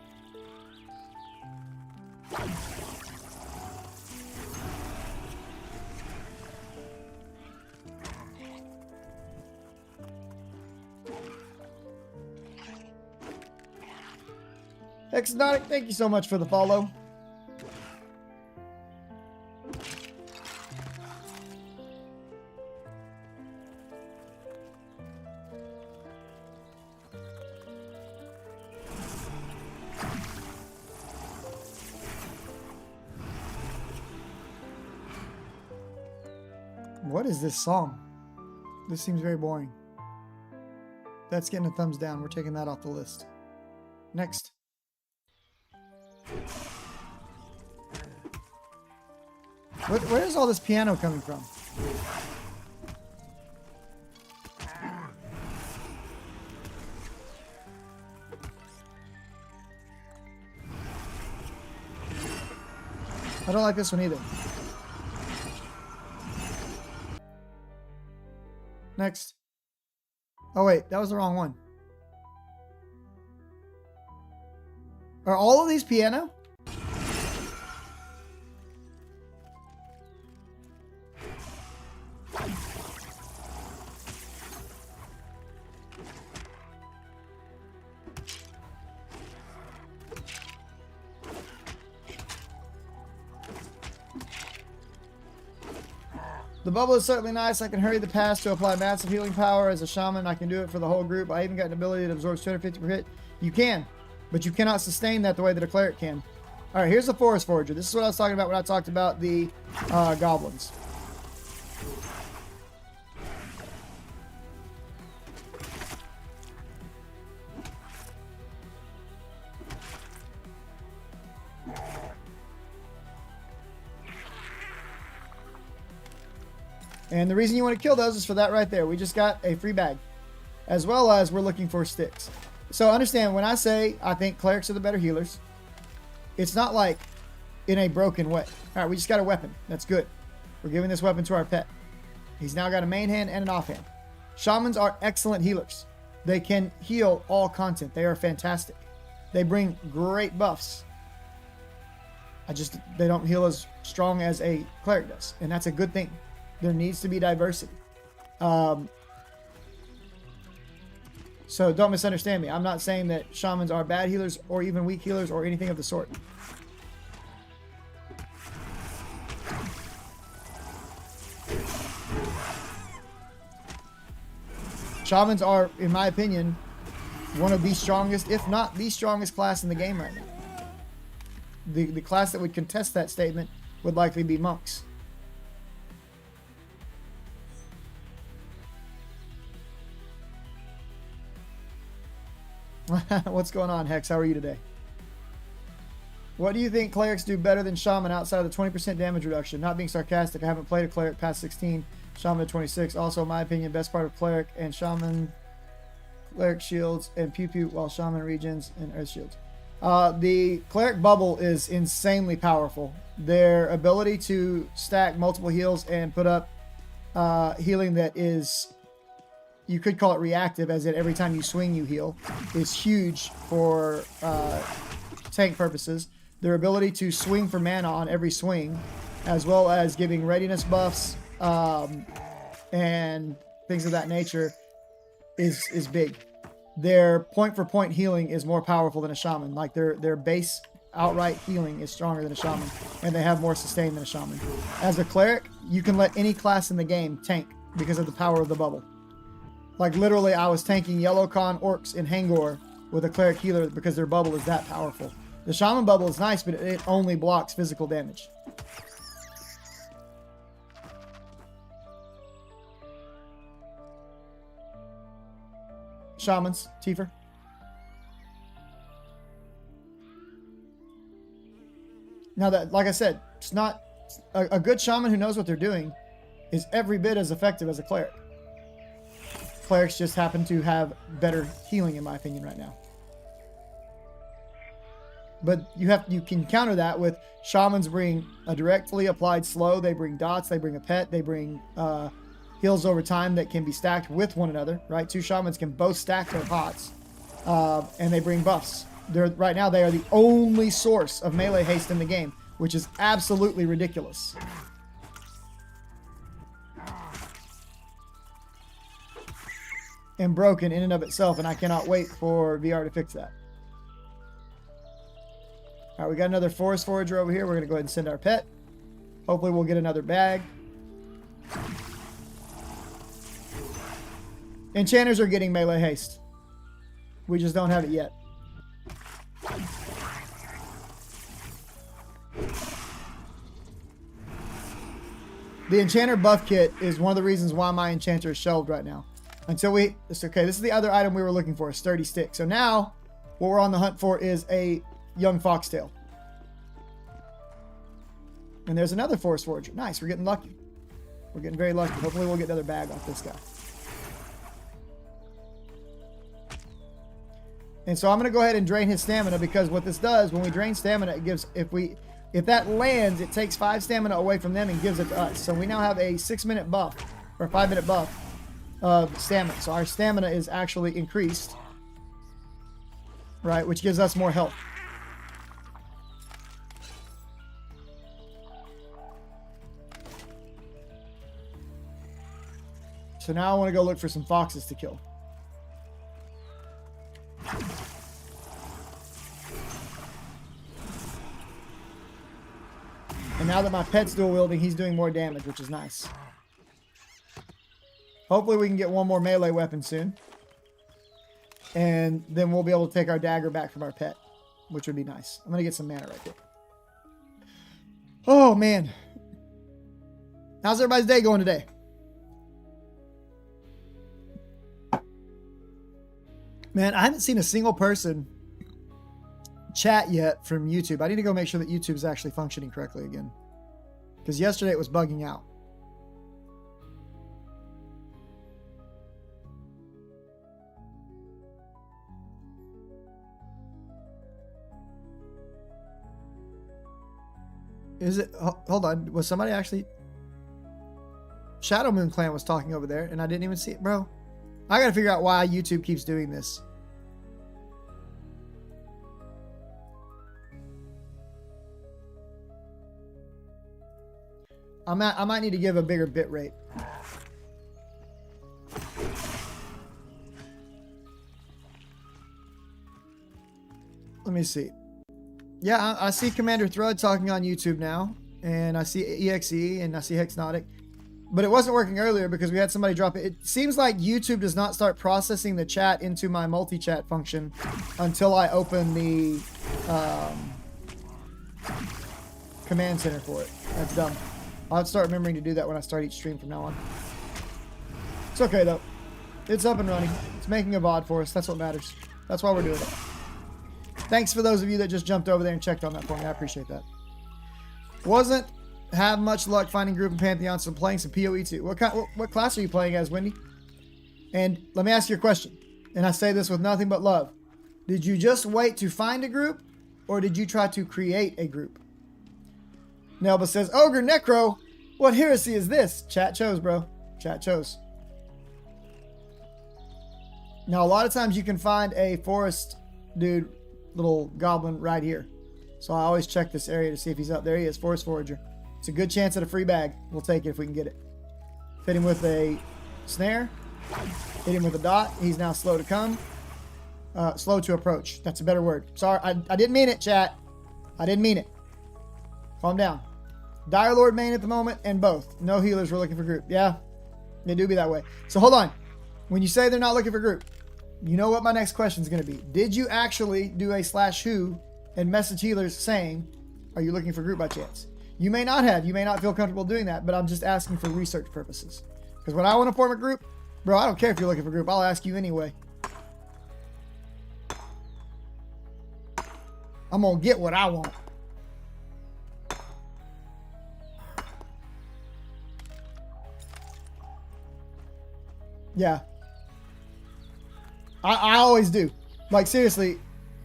Exotic, thank you so much for the follow. What is this song? This seems very boring. That's getting a thumbs down. We're taking that off the list. Next. Where is all this piano coming from? I don't like this one either. Next. Oh wait, that was the wrong one. Are all of these piano? The bubble is certainly nice. I can hurry the pass to apply massive healing power. As a shaman, I can do it for the whole group. I even got an ability that absorbs 250 per hit. You can, but you cannot sustain that the way that a cleric can. All right, here's the Forest Forager. This is what I was talking about when I talked about the goblins. And the reason you want to kill those is for that right there. We just got a free bag. As well as we're looking for sticks. So understand, when I say I think clerics are the better healers, it's not like in a broken way. All right, we just got a weapon. That's good. We're giving this weapon to our pet. He's now got a main hand and an offhand. Shamans are excellent healers. They can heal all content. They are fantastic. They bring great buffs. They don't heal as strong as a cleric does. And that's a good thing. There needs to be diversity. So don't misunderstand me. I'm not saying that shamans are bad healers or even weak healers or anything of the sort. Shamans are, in my opinion, one of the strongest, if not the strongest class in the game right now. The class that would contest that statement would likely be monks. What's going on, Hex? How are you today? What do you think clerics do better than shaman outside of the 20% damage reduction? Not being sarcastic, I haven't played a cleric past 16, shaman at 26. Also, in my opinion, best part of cleric and shaman, cleric shields and pew pew, while shaman regions and earth shields. The cleric bubble is insanely powerful. Their ability to stack multiple heals and put up healing that is, you could call it reactive, as in every time you swing you heal, is huge for tank purposes. Their ability to swing for mana on every swing, as well as giving readiness buffs and things of that nature, is big. Their point for point healing is more powerful than a shaman. Like their base outright healing is stronger than a shaman, and they have more sustain than a shaman. As a cleric, you can let any class in the game tank because of the power of the bubble. Like literally, I was tanking Yellow Con orcs in Hangor with a cleric healer because their bubble is that powerful. The shaman bubble is nice, but it only blocks physical damage. Shamans, Tifer. Now that, like I said, it's not a good shaman who knows what they're doing is every bit as effective as a cleric. Clerics just happen to have better healing, in my opinion, right now. But you can counter that with shamans bring a directly applied slow, they bring dots, they bring a pet, they bring heals over time that can be stacked with one another, right? Two shamans can both stack their pots, and they bring buffs. Right now, they are the only source of melee haste in the game, which is absolutely ridiculous. And broken in and of itself, and I cannot wait for VR to fix that. All right, we got another forest forager over here. We're going to go ahead and send our pet. Hopefully we'll get another bag. Enchanters are getting melee haste. We just don't have it yet. The enchanter buff kit is one of the reasons why my enchanter is shelved right now. Until it's okay. This is the other item we were looking for, a sturdy stick. So now what we're on the hunt for is a young foxtail. And there's another forest forager. Nice, we're getting lucky. We're getting very lucky. Hopefully we'll get another bag off this guy. And so I'm going to go ahead and drain his stamina, because what this does, when we drain stamina, it gives, if that lands, it takes 5 stamina away from them and gives it to us. So we now have a 6-minute buff, or 5-minute buff of stamina. So our stamina is actually increased, right, which gives us more health. So now I want to go look for some foxes to kill. And now that my pet's dual wielding, he's doing more damage, which is nice. Hopefully we can get one more melee weapon soon. And then we'll be able to take our dagger back from our pet, which would be nice. I'm going to get some mana right there. Oh, man. How's everybody's day going today? Man, I haven't seen a single person chat yet from YouTube. I need to go make sure that YouTube is actually functioning correctly again, because yesterday it was bugging out. Is it? Hold on. Was somebody actually? Shadow Moon Clan was talking over there, and I didn't even see it, bro. I gotta figure out why YouTube keeps doing this. I might need to give a bigger bit rate. Let me see. Yeah, I see Commander Thrud talking on YouTube now, and I see EXE, and I see Hexnotic. But it wasn't working earlier because we had somebody drop it. It seems like YouTube does not start processing the chat into my multi-chat function until I open the command center for it. That's dumb. I'll have to start remembering to do that when I start each stream from now on. It's okay, though. It's up and running. It's making a VOD for us. That's what matters. That's why we're doing it. Thanks for those of you that just jumped over there and checked on that for me. I appreciate that. Wasn't have much luck finding group in Pantheon, so I'm playing some PoE2. What class are you playing as, Wendy? And let me ask you a question. And I say this with nothing but love. Did you just wait to find a group, or did you try to create a group? Nelba says, Ogre Necro, what heresy is this? Chat chose, bro. Chat chose. Now, a lot of times you can find a forest dude, little goblin right here. So I always check this area to see if he's up. There he is, Forest Forager. It's a good chance at a free bag. We'll take it if we can get it. Hit him with a snare. Hit him with a dot. He's now slow to come. Slow to approach. That's a better word. Sorry, I didn't mean it, chat. I didn't mean it. Calm down. Dire Lord main at the moment and both. No healers. We're looking for group. Yeah, they do be that way. So hold on. When you say they're not looking for group, you know what my next question is going to be. Did you actually do a /who and message healers saying, are you looking for group by chance? You may not have. You may not feel comfortable doing that, but I'm just asking for research purposes. Because when I want to form a group, bro, I don't care if you're looking for group. I'll ask you anyway. I'm going to get what I want. Yeah. I always do. Like, seriously,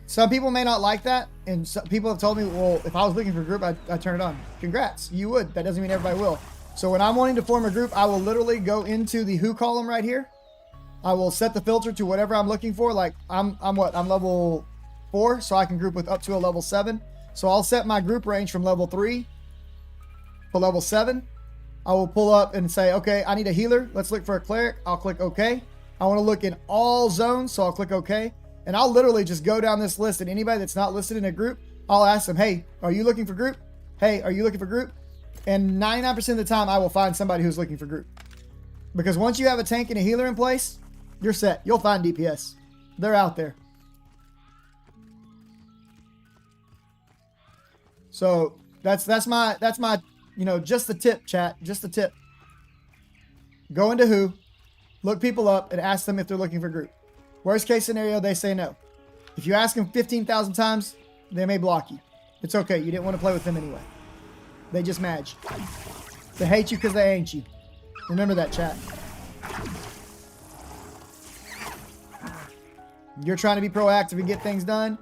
some people may not like that, and some people have told me, well, if I was looking for a group, I'd turn it on. Congrats. You would. That doesn't mean everybody will. So when I'm wanting to form a group, I will literally go into the who column right here. I will set the filter to whatever I'm looking for. Like, I'm what? I'm level 4, so I can group with up to a level 7. So I'll set my group range from level 3 to level 7. I will pull up and say, okay, I need a healer. Let's look for a cleric. I'll click OK. I want to look in all zones, so I'll click OK. And I'll literally just go down this list, and anybody that's not listed in a group, I'll ask them, hey, are you looking for group? Hey, are you looking for group? And 99% of the time, I will find somebody who's looking for group. Because once you have a tank and a healer in place, you're set. You'll find DPS. They're out there. So that's my, you know, just the tip, chat. Just the tip. Go into who, look people up, and ask them if they're looking for group. Worst case scenario, they say no. If you ask them 15,000 times, they may block you. It's okay. You didn't want to play with them anyway. They just mad you. They hate you because they ain't you. Remember that, chat. You're trying to be proactive and get things done.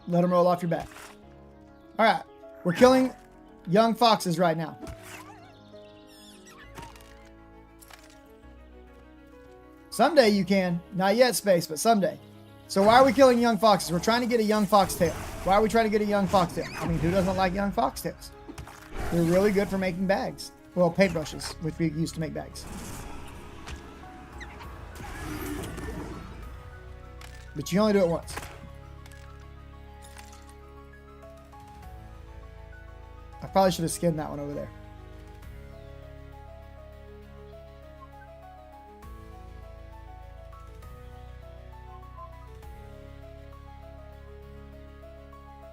Let them roll off your back. All right. We're killing young foxes right now. Someday you can. Not yet, Space, but someday. So why are we killing young foxes? We're trying to get a young foxtail. Why are we trying to get a young foxtail? I mean, who doesn't like young foxtails? They're really good for making bags. Well, paintbrushes, which we use to make bags. But you only do it once. I probably should have skinned that one over there.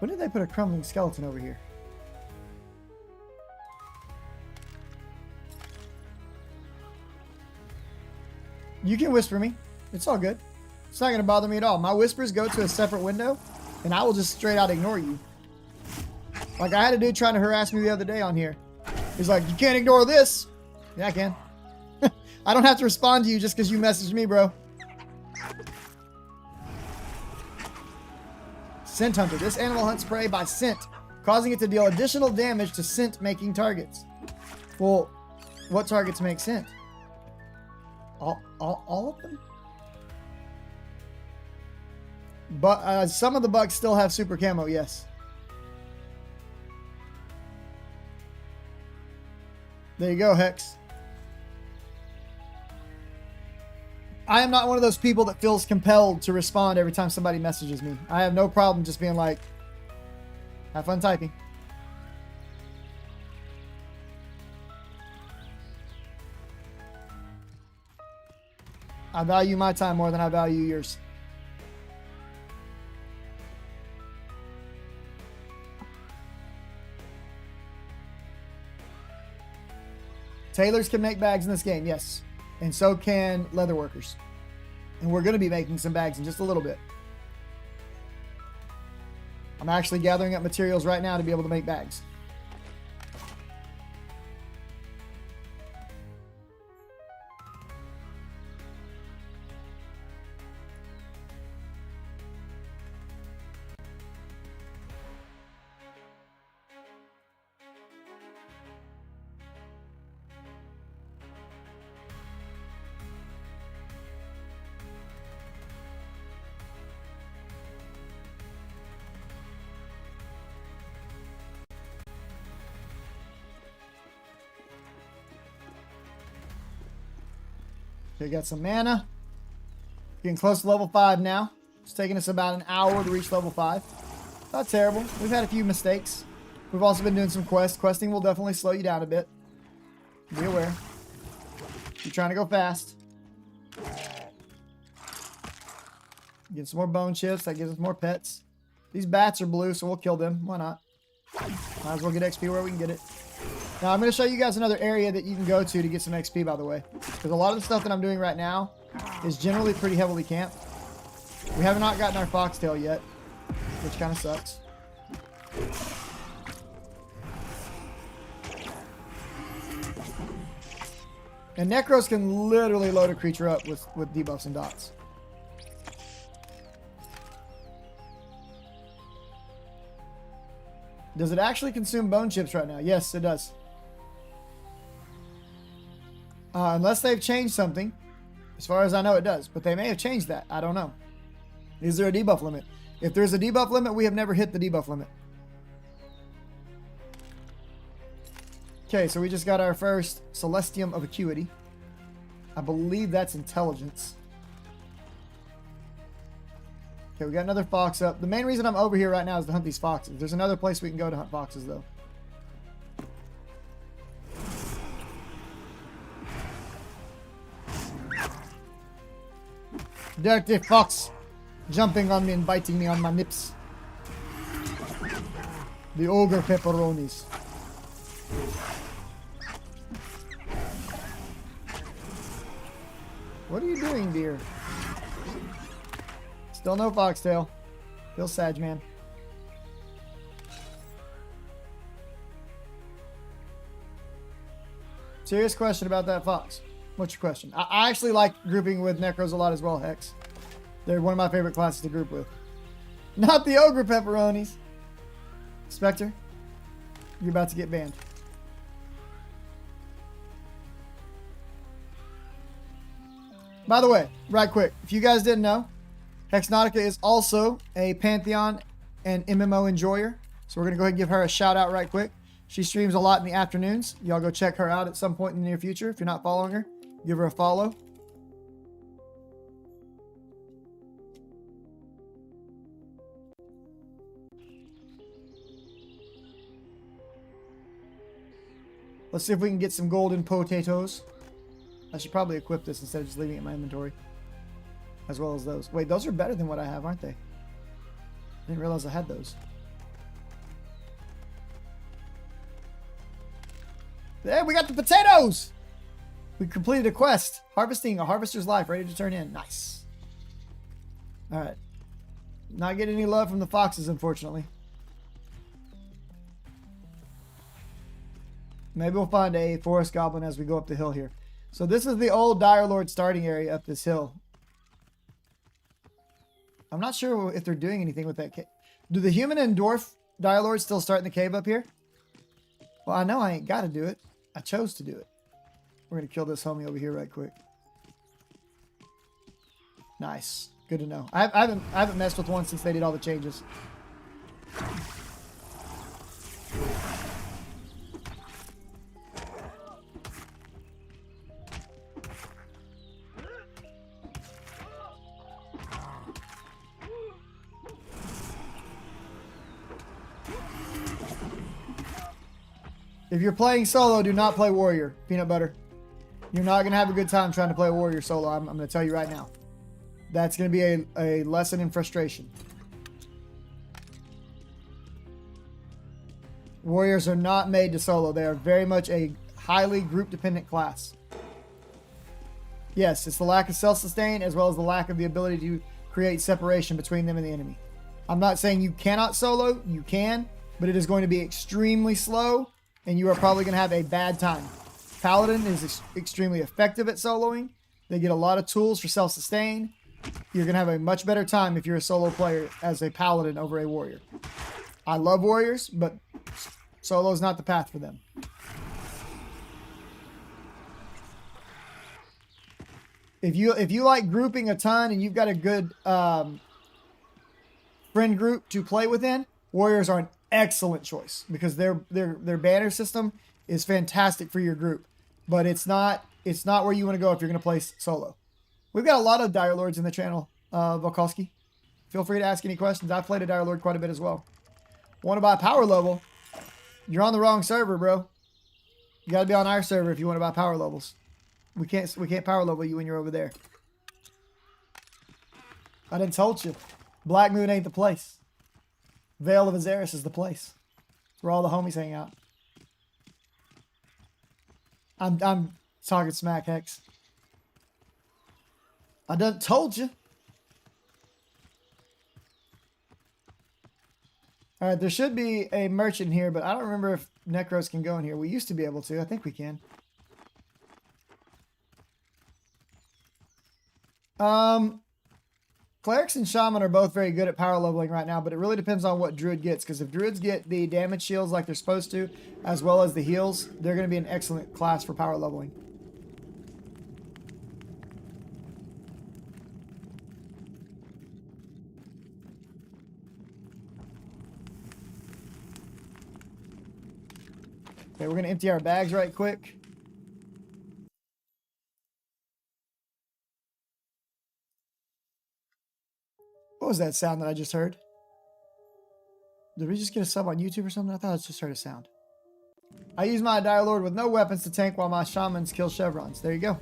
When did they put a crumbling skeleton over here? You can whisper me. It's all good. It's not going to bother me at all. My whispers go to a separate window, and I will just straight out ignore you. Like I had a dude trying to harass me the other day on here. He's like, you can't ignore this. Yeah, I can. I don't have to respond to you just because you messaged me, bro. Scent Hunter. This animal hunts prey by scent, causing it to deal additional damage to scent-making targets. Well, what targets make scent? All of them? But some of the bugs still have super camo, yes. There you go, Hex. I am not one of those people that feels compelled to respond every time somebody messages me. I have no problem just being like, have fun typing. I value my time more than I value yours. Tailors can make bags in this game, yes. And so can leather workers. And we're going to be making some bags in just a little bit. I'm actually gathering up materials right now to be able to make bags. Okay, got some mana. Getting close to level 5 now. It's taking us about an hour to reach level 5. Not terrible. We've had a few mistakes. We've also been doing some quests. Questing will definitely slow you down a bit. Be aware. You're trying to go fast. Get some more bone chips. That gives us more pets. These bats are blue, so we'll kill them. Why not? Might as well get XP where we can get it. Now, I'm going to show you guys another area that you can go to get some XP, by the way. Because a lot of the stuff that I'm doing right now is generally pretty heavily camped. We have not gotten our foxtail yet, which kind of sucks. And Necros can literally load a creature up with debuffs and dots. Does it actually consume bone chips right now? Yes, it does. Unless they've changed something. As far as I know, it does. But they may have changed that. I don't know. Is there a debuff limit? If there's a debuff limit, we have never hit the debuff limit. Okay, so we just got our first Celestium of Acuity. I believe that's intelligence. Okay, we got another fox up. The main reason I'm over here right now is to hunt these foxes. There's another place we can go to hunt foxes, though. Dirty fox. Jumping on me and biting me on my nips. The ogre pepperonis. What are you doing, dear? Still no foxtail. Feel sad, man. Serious question about that fox. What's your question? I actually like grouping with Necros a lot as well, Hex. They're one of my favorite classes to group with. Not the ogre pepperonis. Spectre, you're about to get banned. By the way, right quick, if you guys didn't know, Hexnautica is also a Pantheon and MMO enjoyer. So we're going to go ahead and give her a shout out right quick. She streams a lot in the afternoons. Y'all go check her out at some point in the near future. If you're not following her, give her a follow. Let's see if we can get some golden potatoes. I should probably equip this instead of just leaving it in my inventory. As well as those. Wait, those are better than what I have, aren't they? I didn't realize I had those. There, we got the potatoes! We completed a quest. Harvesting a harvester's life, ready to turn in. Nice. Alright. Not getting any love from the foxes, unfortunately. Maybe we'll find a forest goblin as we go up the hill here. So this is the old Dire Lord starting area up this hill. I'm not sure if they're doing anything with that cave. Do the human and dwarf Dire Lords still start in the cave up here? Well, I know I ain't got to do it. I chose to do it. We're going to kill this homie over here right quick. Nice. Good to know. I haven't messed with one since they did all the changes. If you're playing solo, do not play warrior, peanut butter. You're not going to have a good time trying to play warrior solo. I'm going to tell you right now. That's going to be a lesson in frustration. Warriors are not made to solo. They are very much a highly group-dependent class. Yes, it's the lack of self-sustain as well as the lack of the ability to create separation between them and the enemy. I'm not saying you cannot solo. You can, but it is going to be extremely slow, and you are probably going to have a bad time. Paladin is extremely effective at soloing. They get a lot of tools for self-sustain. You're going to have a much better time if you're a solo player as a Paladin over a warrior. I love warriors, but solo is not the path for them. If you like grouping a ton and you've got a good friend group to play within, warriors are an excellent choice because their banner system is fantastic for your group. But it's not where you want to go if you're going to play solo. We've got a lot of Dire Lords in the channel, Volkowski. Feel free to ask any questions. I've played a Dire Lord quite a bit as well. Want to buy power level? You're on the wrong server, bro. You got to be on our server if you want to buy power levels. We can't power level you when you're over there. I done told you. Black Moon ain't the place. Vale of Azaris is the place. It's where all the homies hang out. I'm talking smack, Hex. I done told you. All right, there should be a merchant here, but I don't remember if Necros can go in here. We used to be able to. I think we can. Clerics and Shaman are both very good at power leveling right now, but it really depends on what Druid gets, because if Druids get the damage shields like they're supposed to, as well as the heals, they're going to be an excellent class for power leveling. Okay, we're going to empty our bags right quick. What was that sound that I just heard? Did we just get a sub on YouTube or something? I thought I just heard a sound. I use my Dire Lord with no weapons to tank while my Shamans kill chevrons. There you go.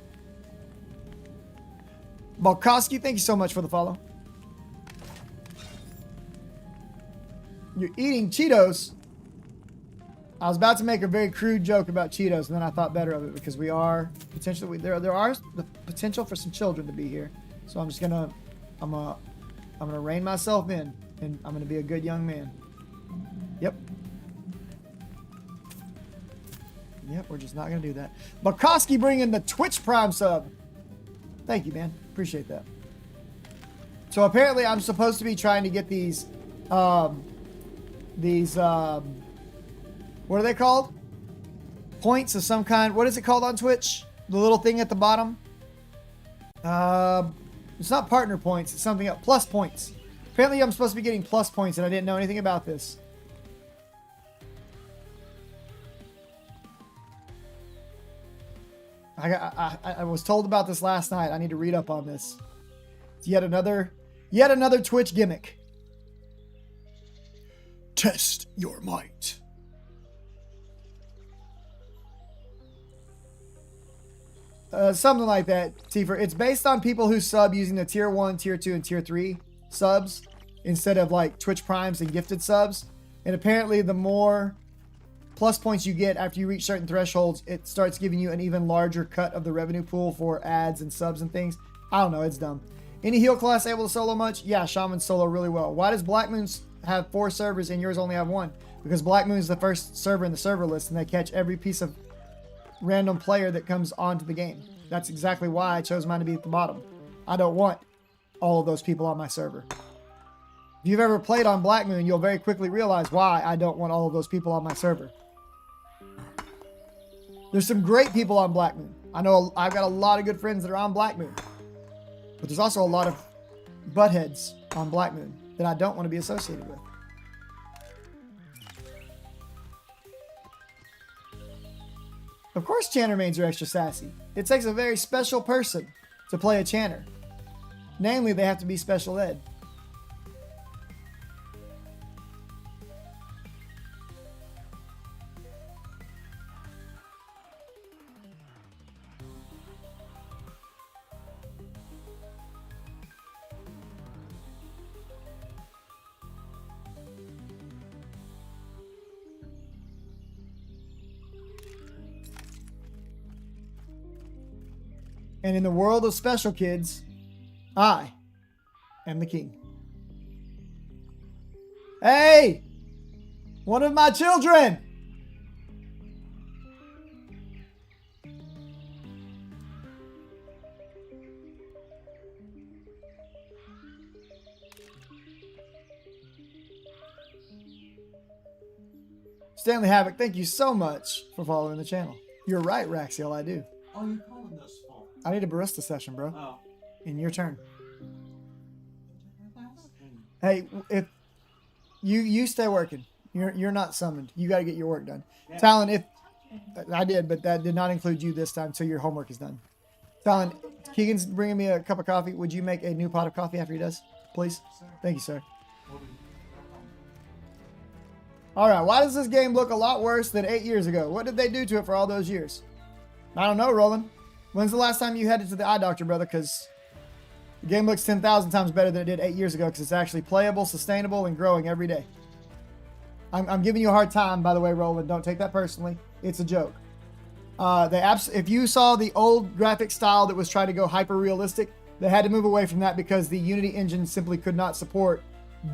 Balkowski, thank you so much for the follow. You're eating Cheetos. I was about to make a very crude joke about Cheetos, and then I thought better of it because we are potentially there are the potential for some children to be here. So I'm just gonna I'm gonna rein myself in, and I'm gonna be a good young man. Yep. Yep, we're just not gonna do that. Balkowski bringing the Twitch Prime sub. Thank you, man. Appreciate that. So apparently I'm supposed to be trying to get these what are they called? Points of some kind. What is it called on Twitch? The little thing at the bottom? It's not partner points. It's something else. Plus points. Apparently I'm supposed to be getting plus points and I didn't know anything about this. I was told about this last night. I need to read up on this. It's yet another Twitch gimmick. Test your might. Something like that, Tifa. It's based on people who sub using the tier 1, tier 2, and tier 3 subs instead of like Twitch Primes and gifted subs. And apparently the more plus points you get after you reach certain thresholds, it starts giving you an even larger cut of the revenue pool for ads and subs and things. I don't know, it's dumb. Any heal class able to solo much? Yeah, Shaman solo really well. Why does Black Moon have 4 servers and yours only have 1? Because Black Moon is the first server in the server list and they catch every piece of random player that comes onto the game. That's exactly why I chose mine to be at the bottom. I don't want all of those people on my server. If you've ever played on Black Moon, you'll very quickly realize why I don't want all of those people on my server. There's some great people on Black Moon. I know I've got a lot of good friends that are on Black Moon. But there's also a lot of buttheads on Black Moon that I don't want to be associated with. Of course Chanter mains are extra sassy. It takes a very special person to play a Chanter. Namely, they have to be special ed. And in the world of special kids, I am the king. Hey! One of my children! Stanley Havoc, thank you so much for following the channel. You're right, Raxiel, I do. Oh, you're calling this for? I need a barista session, bro. Oh. In your turn. Hey, if you stay working. You're not summoned. You got to get your work done. Yeah. Talon, if I did, but that did not include you this time, so your homework is done. Talon, Keegan's bringing me a cup of coffee. Would you make a new pot of coffee after he does, please? Sir. Thank you, sir. All right, why does this game look a lot worse than 8 years ago? What did they do to it for all those years? I don't know, Roland. When's the last time you headed to the eye doctor, brother? Because the game looks 10,000 times better than it did 8 years ago because it's actually playable, sustainable, and growing every day. I'm giving you a hard time, by the way, Roland. Don't take that personally. It's a joke. If you saw the old graphic style that was trying to go hyper-realistic, they had to move away from that because the Unity engine simply could not support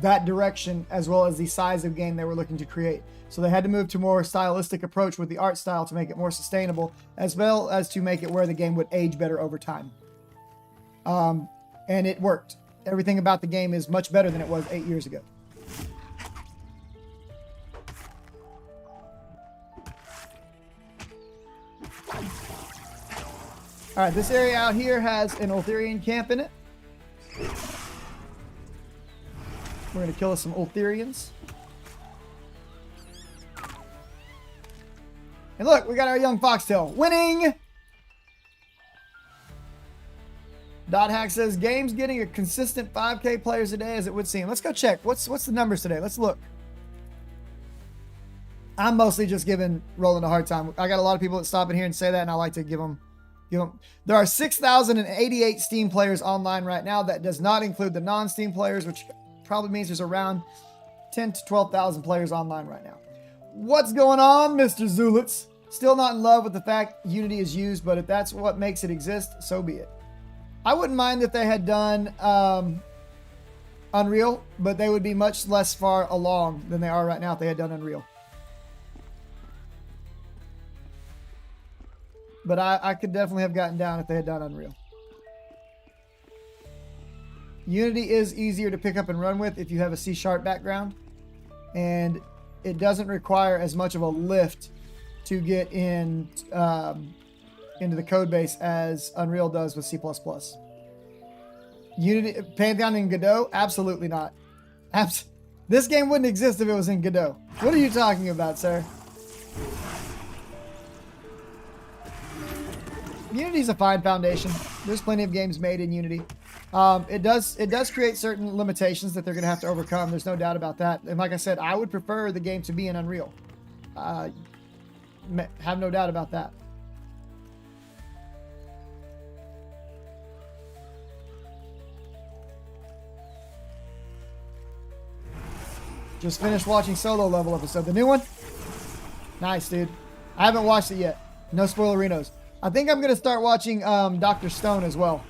that direction as well as the size of game they were looking to create. So they had to move to a more stylistic approach with the art style to make it more sustainable as well as to make it where the game would age better over time. And it worked. Everything about the game is much better than it was 8 years ago. All right, this area out here has an Ultherian camp in it. We're going to kill us some Ultherians. And look, we got our young foxtail. Winning! Dot Hack says, game's getting a consistent 5K players a day as it would seem. Let's go check. What's the numbers today? Let's look. I'm mostly just giving Roland a hard time. I got a lot of people that stop in here and say that, and I like to give them. There are 6,088 Steam players online right now. That does not include the non-Steam players, which probably means there's around 10 to 12,000 players online right now. What's going on, Mr. Zulitz? Still not in love with the fact Unity is used, but if that's what makes it exist, so be it. I wouldn't mind if they had done Unreal, but they would be much less far along than they are right now if they had done Unreal. But I could definitely have gotten down if they had done Unreal. Unity is easier to pick up and run with if you have a C# background. And it doesn't require as much of a lift to get in into the code base as Unreal does with C++. Unity, Pantheon in Godot? Absolutely not. This game wouldn't exist if it was in Godot. What are you talking about, sir? Unity's a fine foundation. There's plenty of games made in Unity. It does create certain limitations that they're going to have to overcome. There's no doubt about that. And like I said, I would prefer the game to be in Unreal. Have no doubt about that. Just finished watching Solo Level episode. The new one? Nice, dude. I haven't watched it yet. No spoilerinos. I think I'm going to start watching Dr. Stone as well.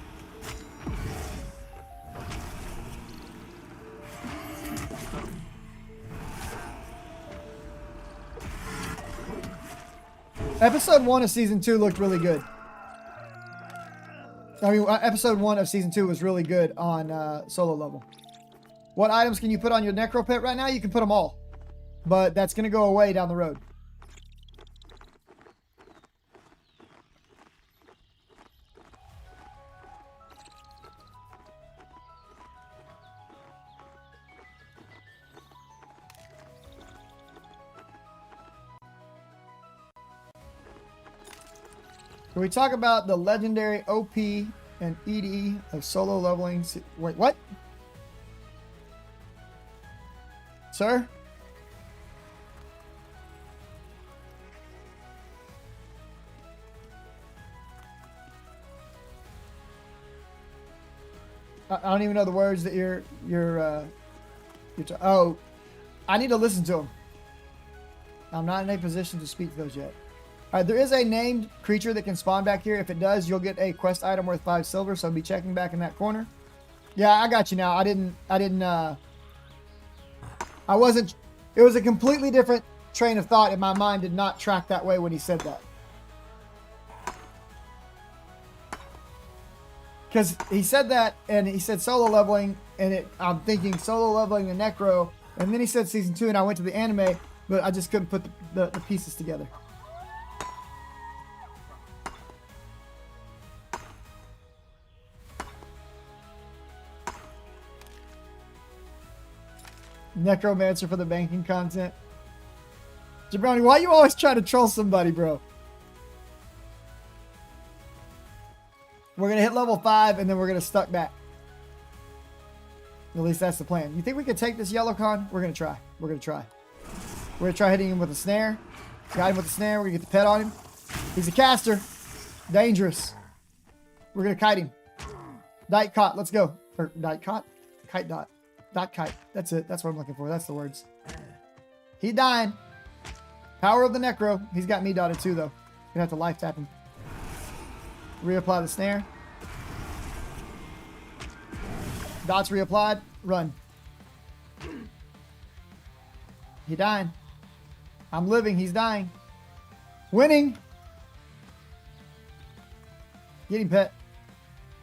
Episode 1 of Season 2 looked really good. I mean, Episode 1 of Season 2 was really good on Solo Level. What items can you put on your Necro pit right now? You can put them all. But that's going to go away down the road. Can we talk about the legendary OP and ED of solo leveling? Wait, what? Sir? I don't even know the words that you're oh, I need to listen to them. I'm not in a position to speak those yet. All right, there is a named creature that can spawn back here. If it does, you'll get a quest item worth 5 silver. So be checking back in that corner. Yeah, I got you now. I wasn't, it was a completely different train of thought, and my mind did not track that way when he said that. Because he said that, and he said solo leveling, and I'm thinking solo leveling the Necro, and then he said season 2, and I went to the anime, but I just couldn't put the pieces together. Necromancer for the banking content. Jabroni, why you always try to troll somebody, bro? We're going to hit level 5, and then we're going to stuck back. At least that's the plan. You think we could take this yellow con? We're going to try. We're going to try. We're going to try hitting him with a snare. Got him with a snare. We're going to get the pet on him. He's a caster. Dangerous. We're going to kite him. Dite caught. Let's go. Or dite caught? Kite dot. Dot kite. That's it. That's what I'm looking for. That's the words. He dying. Power of the Necro. He's got me dotted too, though. Gonna have to life tap him. Reapply the snare. Dots reapplied. Run. He dying. I'm living. He's dying. Winning. Get him, pet.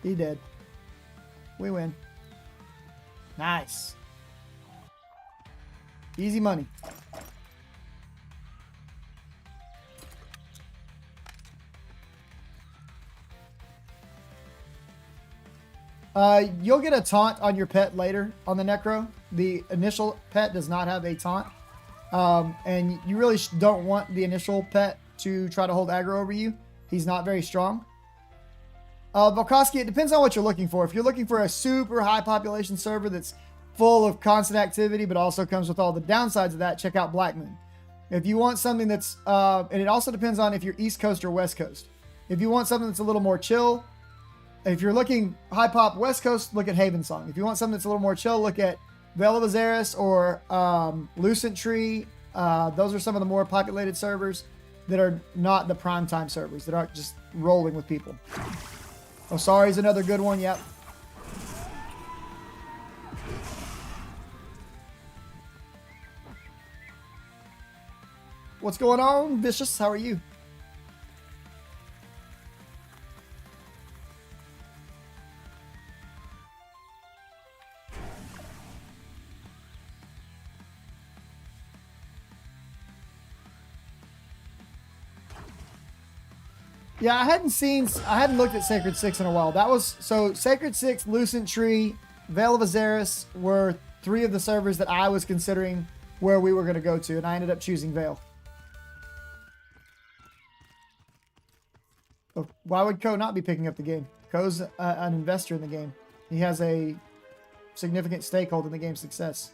He dead. We win. Nice. Easy money. You'll get a taunt on your pet later on the Necro. The initial pet does not have a taunt. And you really don't want the initial pet to try to hold aggro over you. He's not very strong. Volkoski, it depends on what you're looking for. If you're looking for a super high population server that's full of constant activity, but also comes with all the downsides of that, check out Black Moon. If you want something that's, and it also depends on if you're East Coast or West Coast. If you want something that's a little more chill, if you're looking high pop West Coast, look at Haven Song. If you want something that's a little more chill, look at Veil of Azaris or Lucent Tree. Those are some of the more populated servers that are not the primetime servers, that aren't just rolling with people. Osari's another good one, yep. What's going on, Vicious? How are you? Yeah, I hadn't looked at Sacred 6 in a while. That was, so Sacred 6, Lucent Tree, Veil of Azaris were 3 of the servers that I was considering where we were going to go to, and I ended up choosing Veil. But why would Ko not be picking up the game? Ko's an investor in the game. He has a significant stakeholder in the game's success.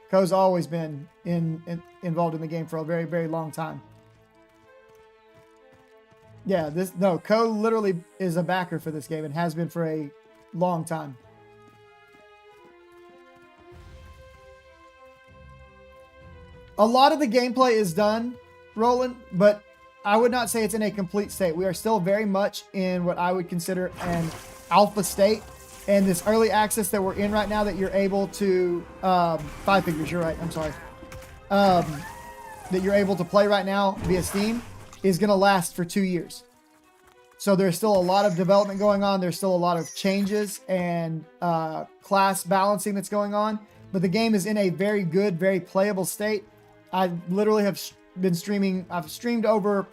Ko's always been involved in the game for a very, very long time. Yeah, Ko literally is a backer for this game and has been for a long time. A lot of the gameplay is done, Roland, but I would not say it's in a complete state. We are still very much in what I would consider an alpha state. And this early access that we're in right now that you're able to, 5 figures, you're right, I'm sorry. That you're able to play right now via Steam is going to last for 2 years. So there's still a lot of development going on. There's still a lot of changes and class balancing that's going on. But the game is in a very good, very playable state. I literally have been streaming. I've streamed over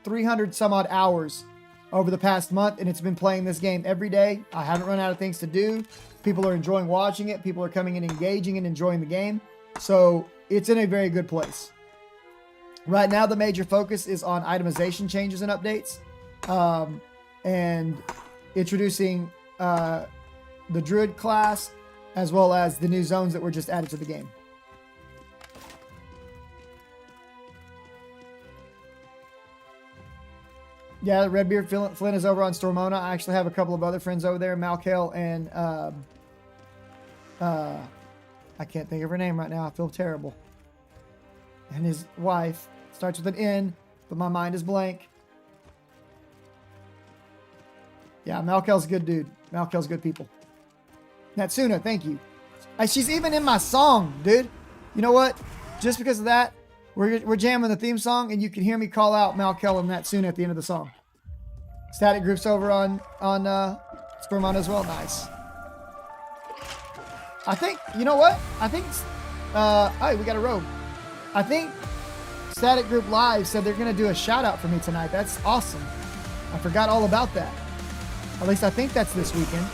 300 some odd hours over the past month, and it's been playing this game every day. I haven't run out of things to do. People are enjoying watching it. People are coming and engaging and enjoying the game. So it's in a very good place. Right now, the major focus is on itemization changes and updates, and introducing the Druid class, as well as the new zones that were just added to the game. Yeah, Redbeard Flynn is over on Stormona. I actually have a couple of other friends over there, Malkel and I can't think of her name right now. I feel terrible. And his wife starts with an N, but my mind is blank. Yeah, Malkel's a good dude. Malkel's good people. Natsuna, thank you. She's even in my song, dude. You know what? Just because of that, we're jamming the theme song, and you can hear me call out Malkel and Natsuna at the end of the song. Static Group's over on Spermon as well. Nice. I think, you know what? I think, hey, we got a robe. I think Static Group Live said they're going to do a shout out for me tonight. That's awesome. I forgot all about that. At least I think that's this weekend.